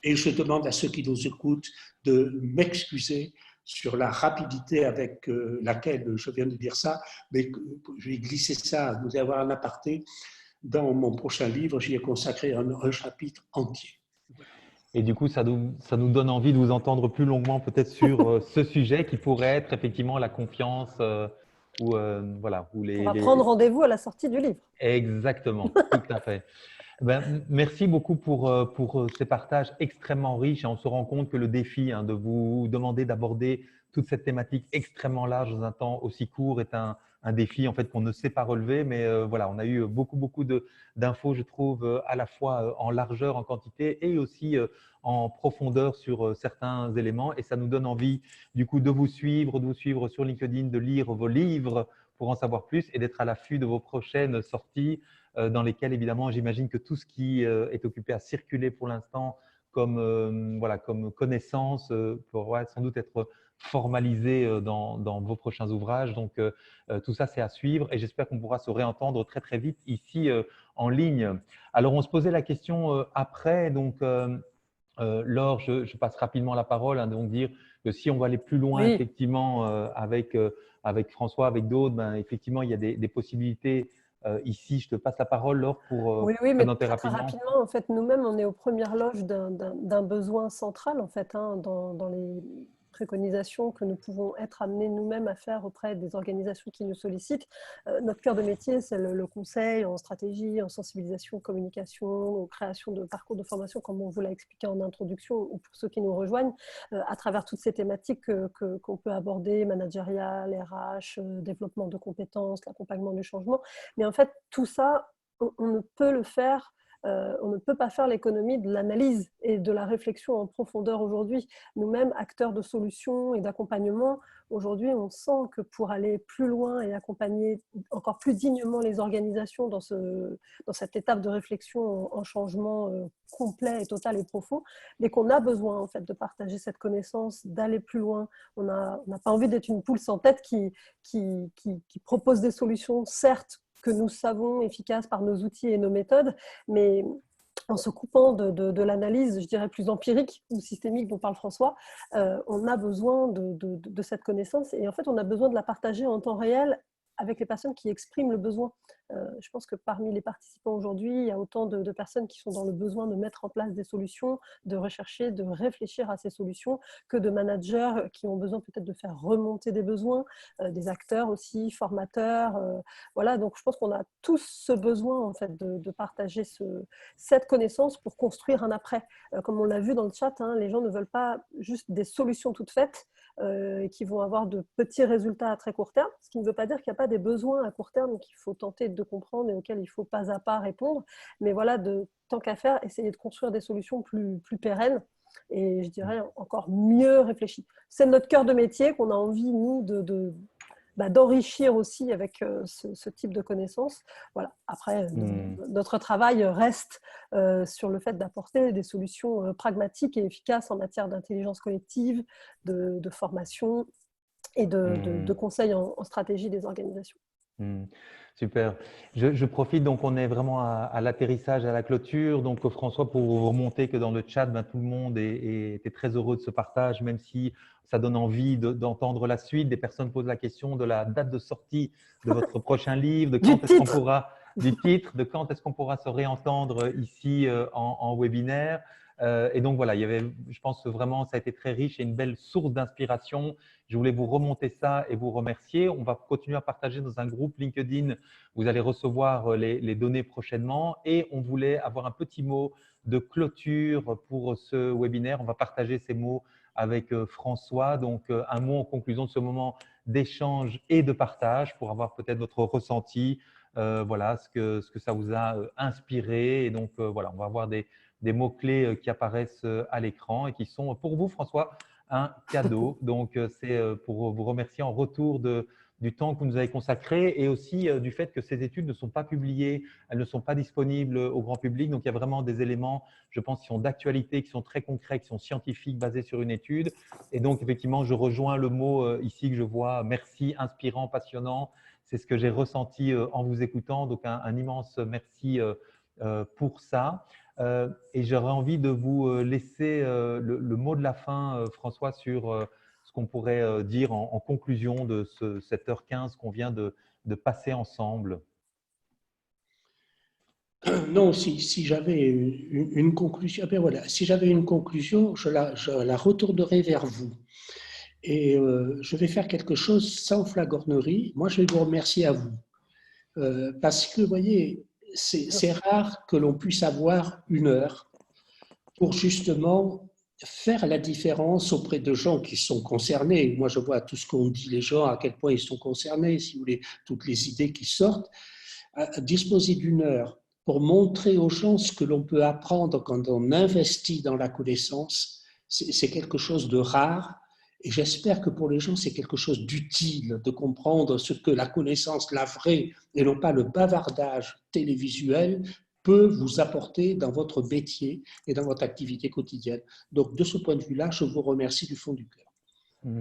Et je demande à ceux qui nous écoutent de m'excuser sur la rapidité avec laquelle je viens de dire ça, mais je vais glisser ça, vous allez avoir un aparté. Dans mon prochain livre, j'y ai consacré un chapitre entier. Et du coup, ça nous donne envie de vous entendre plus longuement peut-être sur ce sujet qui pourrait être effectivement la confiance voilà, où On va prendre rendez-vous à la sortie du livre. Exactement, tout à fait. Ben, merci beaucoup pour ces partages extrêmement riches et on se rend compte que le défi de vous demander d'aborder toute cette thématique extrêmement large dans un temps aussi court est un défi en fait qu'on ne sait pas relever, mais voilà, on a eu beaucoup d'infos, je trouve, à la fois en largeur, en quantité et aussi en profondeur sur certains éléments et ça nous donne envie du coup de vous suivre sur LinkedIn, de lire vos livres pour en savoir plus et d'être à l'affût de vos prochaines sorties dans lesquelles, évidemment, j'imagine que tout ce qui est occupé à circuler pour l'instant comme connaissance pourra sans doute être formalisé dans vos prochains ouvrages. Donc, tout ça, c'est à suivre et j'espère qu'on pourra se réentendre très vite ici en ligne. Alors, on se posait la question après, donc Laure, je passe rapidement la parole, donc dire que si on va aller plus loin, Oui. effectivement, avec François, avec d'autres, ben, effectivement, il y a des possibilités. Ici, je te passe la parole, Laure, pour oui, mais présenter très rapidement. rapidement, en fait, nous-mêmes, on est aux premières loges d'un besoin central, en fait, dans les préconisations que nous pouvons être amenés nous-mêmes à faire auprès des organisations qui nous sollicitent. Notre cœur de métier, c'est le conseil en stratégie, en sensibilisation, communication, en création de parcours de formation, comme on vous l'a expliqué en introduction, ou pour ceux qui nous rejoignent, à travers toutes ces thématiques qu'on peut aborder, managérial, RH, développement de compétences, l'accompagnement du changement. Mais en fait, tout ça, on ne peut le faire, on ne peut pas faire l'économie de l'analyse et de la réflexion en profondeur aujourd'hui. Nous-mêmes, acteurs de solutions et d'accompagnement, aujourd'hui, on sent que pour aller plus loin et accompagner encore plus dignement les organisations dans cette étape de réflexion en changement complet et total et profond, mais qu'on a besoin en fait de partager cette connaissance, d'aller plus loin. On n'a pas envie d'être une poule sans tête qui propose des solutions, certes, que nous savons efficaces par nos outils et nos méthodes, mais en se coupant de l'analyse, je dirais plus empirique ou systémique dont parle François, on a besoin de cette connaissance et en fait on a besoin de la partager en temps réel avec les personnes qui expriment le besoin. Je pense que parmi les participants aujourd'hui, il y a autant de personnes qui sont dans le besoin de mettre en place des solutions, de rechercher, de réfléchir à ces solutions, que de managers qui ont besoin peut-être de faire remonter des besoins, des acteurs aussi, formateurs. Voilà, donc je pense qu'on a tous ce besoin en fait, de partager cette connaissance pour construire un après. Comme on l'a vu dans le chat, les gens ne veulent pas juste des solutions toutes faites, qui vont avoir de petits résultats à très court terme, ce qui ne veut pas dire qu'il n'y a pas des besoins à court terme qu'il faut tenter de comprendre et auxquels il faut pas à pas répondre. Mais voilà, tant qu'à faire, essayer de construire des solutions plus pérennes et je dirais encore mieux réfléchies. C'est notre cœur de métier qu'on a envie, nous, d'enrichir aussi avec ce type de connaissances. Voilà. Après, notre travail reste sur le fait d'apporter des solutions pragmatiques et efficaces en matière d'intelligence collective, de formation et de conseils en stratégie des organisations. Super. Je profite, donc on est vraiment à l'atterrissage, à la clôture. Donc François, pour vous remonter que dans le chat, tout le monde était très heureux de ce partage, même si ça donne envie d'entendre la suite. Des personnes posent la question de la date de sortie de votre prochain livre, de quand est-ce qu'on pourra, du titre, de quand est-ce qu'on pourra se réentendre ici en webinaire. Et donc voilà, il y avait, je pense vraiment, ça a été très riche et une belle source d'inspiration. Je voulais vous remonter ça et vous remercier. On va continuer à partager dans un groupe LinkedIn. Vous allez recevoir les données prochainement. Et on voulait avoir un petit mot de clôture pour ce webinaire. On va partager ces mots avec François. Donc, un mot en conclusion de ce moment d'échange et de partage pour avoir peut-être votre ressenti, voilà, ce que ça vous a inspiré. Et donc, voilà, on va avoir des mots-clés qui apparaissent à l'écran et qui sont pour vous, François, un cadeau. Donc, c'est pour vous remercier en retour du temps que vous nous avez consacré et aussi du fait que ces études ne sont pas publiées, elles ne sont pas disponibles au grand public. Donc, il y a vraiment des éléments, je pense, qui sont d'actualité, qui sont très concrets, qui sont scientifiques, basés sur une étude. Et donc, effectivement, je rejoins le mot ici que je vois, merci, inspirant, passionnant. C'est ce que j'ai ressenti en vous écoutant. Donc, un immense merci pour ça. Et j'aurais envie de vous laisser le mot de la fin, François, sur ce qu'on pourrait dire en conclusion de cette heure 15 qu'on vient de passer ensemble. Non, si j'avais une conclusion, ben voilà, si j'avais une conclusion, je la retournerai vers vous. Et je vais faire quelque chose sans flagornerie. Moi, je vais vous remercier à vous. Parce que, vous voyez, c'est rare que l'on puisse avoir une heure pour justement faire la différence auprès de gens qui sont concernés. Moi, je vois tout ce qu'on dit, les gens, à quel point ils sont concernés, si vous voulez, toutes les idées qui sortent. Disposer d'une heure pour montrer aux gens ce que l'on peut apprendre quand on investit dans la connaissance, c'est quelque chose de rare. Et j'espère que pour les gens, c'est quelque chose d'utile de comprendre ce que la connaissance, la vraie, et non pas le bavardage télévisuel, peut vous apporter dans votre métier et dans votre activité quotidienne. Donc, de ce point de vue-là, je vous remercie du fond du cœur.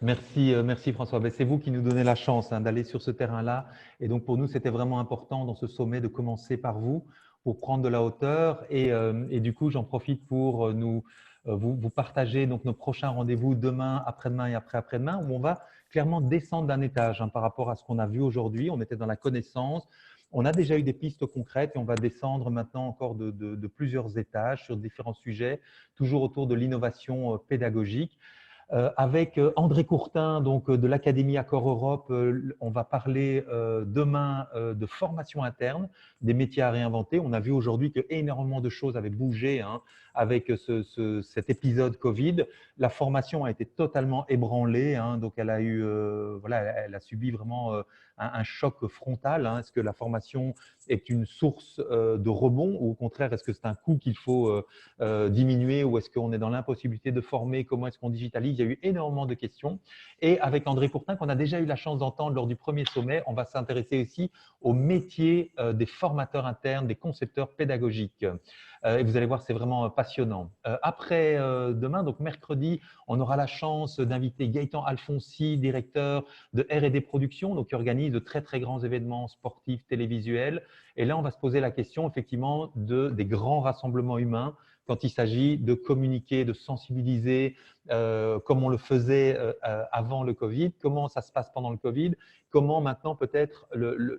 Merci, merci François. C'est vous qui nous donnez la chance d'aller sur ce terrain-là. Et donc, pour nous, c'était vraiment important dans ce sommet de commencer par vous pour prendre de la hauteur. Et du coup, j'en profite pour vous partager donc, nos prochains rendez-vous demain, après-demain et après-après-demain, où on va clairement descendre d'un étage par rapport à ce qu'on a vu aujourd'hui. On était dans la connaissance. On a déjà eu des pistes concrètes et on va descendre maintenant encore de plusieurs étages sur différents sujets, toujours autour de l'innovation pédagogique. Avec André Courtin, donc de l'Académie Accor Europe, on va parler demain de formation interne, des métiers à réinventer. On a vu aujourd'hui que énormément de choses avaient bougé avec cet épisode Covid. La formation a été totalement ébranlée, donc elle a eu, voilà, elle a subi vraiment un choc frontal. Est-ce que la formation est une source de rebond ou au contraire, est-ce que c'est un coût qu'il faut diminuer ou est-ce qu'on est dans l'impossibilité de former? Comment est-ce qu'on digitalise? Il y a eu énormément de questions. Et avec André Courtin, qu'on a déjà eu la chance d'entendre lors du premier sommet, on va s'intéresser aussi au métier des formateurs internes, des concepteurs pédagogiques. Et vous allez voir, c'est vraiment passionnant. Après demain, donc mercredi, on aura la chance d'inviter Gaëtan Alfonsi, directeur de R&D Productions, donc qui organise de très, très grands événements sportifs, télévisuels. Et là, on va se poser la question, effectivement, des grands rassemblements humains quand il s'agit de communiquer, de sensibiliser, comme on le faisait avant le Covid, comment ça se passe pendant le Covid, comment maintenant peut-être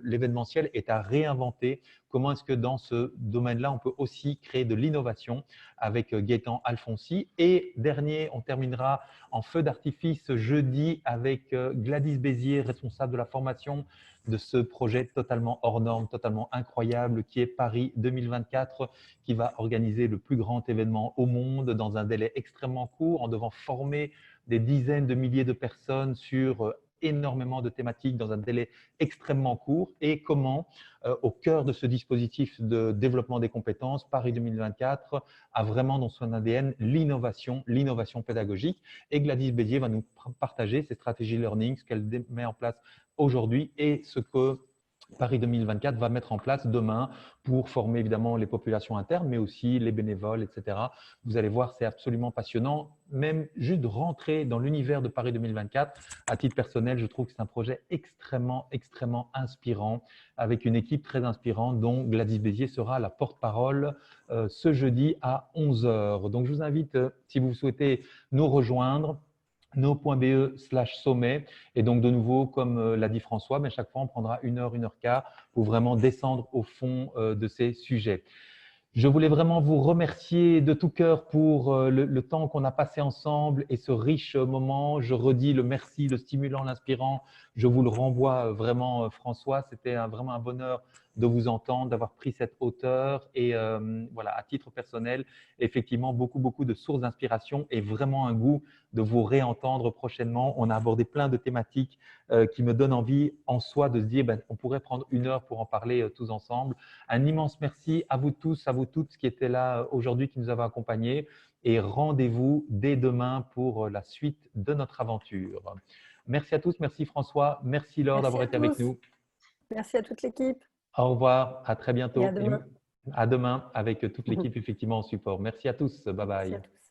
l'événementiel est à réinventer, comment est-ce que dans ce domaine-là, on peut aussi créer de l'innovation avec Gaëtan Alfonsi. Et dernier, on terminera en feu d'artifice jeudi avec Gladys Bézier, responsable de la formation de ce projet totalement hors norme, totalement incroyable qui est Paris 2024, qui va organiser le plus grand événement au monde dans un délai extrêmement court en devant former des dizaines de milliers de personnes sur énormément de thématiques dans un délai extrêmement court et comment, au cœur de ce dispositif de développement des compétences, Paris 2024 a vraiment dans son ADN l'innovation pédagogique. Et Gladys Bédier va nous partager ses stratégies learning, ce qu'elle met en place aujourd'hui et ce que Paris 2024 va mettre en place demain pour former évidemment les populations internes, mais aussi les bénévoles, etc. Vous allez voir, c'est absolument passionnant. Même juste de rentrer dans l'univers de Paris 2024, à titre personnel, je trouve que c'est un projet extrêmement inspirant, avec une équipe très inspirante dont Gladys Bézier sera la porte-parole ce jeudi à 11 h. Donc, je vous invite, si vous souhaitez nous rejoindre, no.be/sommet. Et donc, de nouveau, comme l'a dit François, mais chaque fois, on prendra 1 heure, 1 heure quart pour vraiment descendre au fond de ces sujets. Je voulais vraiment vous remercier de tout cœur pour le temps qu'on a passé ensemble et ce riche moment. Je redis le merci, le stimulant, l'inspirant. Je vous le renvoie vraiment, François. C'était vraiment un bonheur de vous entendre, d'avoir pris cette hauteur. Et voilà, à titre personnel, effectivement, beaucoup de sources d'inspiration et vraiment un goût de vous réentendre prochainement. On a abordé plein de thématiques qui me donnent envie en soi de se dire on pourrait prendre 1 heure pour en parler tous ensemble. Un immense merci à vous tous, à vous toutes qui étaient là aujourd'hui, qui nous avez accompagnés. Et rendez-vous dès demain pour la suite de notre aventure. Merci à tous, merci François, merci Laure d'avoir été avec nous. Merci à toute l'équipe. Au revoir, à très bientôt. Et à demain. À demain avec toute l'équipe effectivement en support. Merci à tous, bye bye. Merci à tous.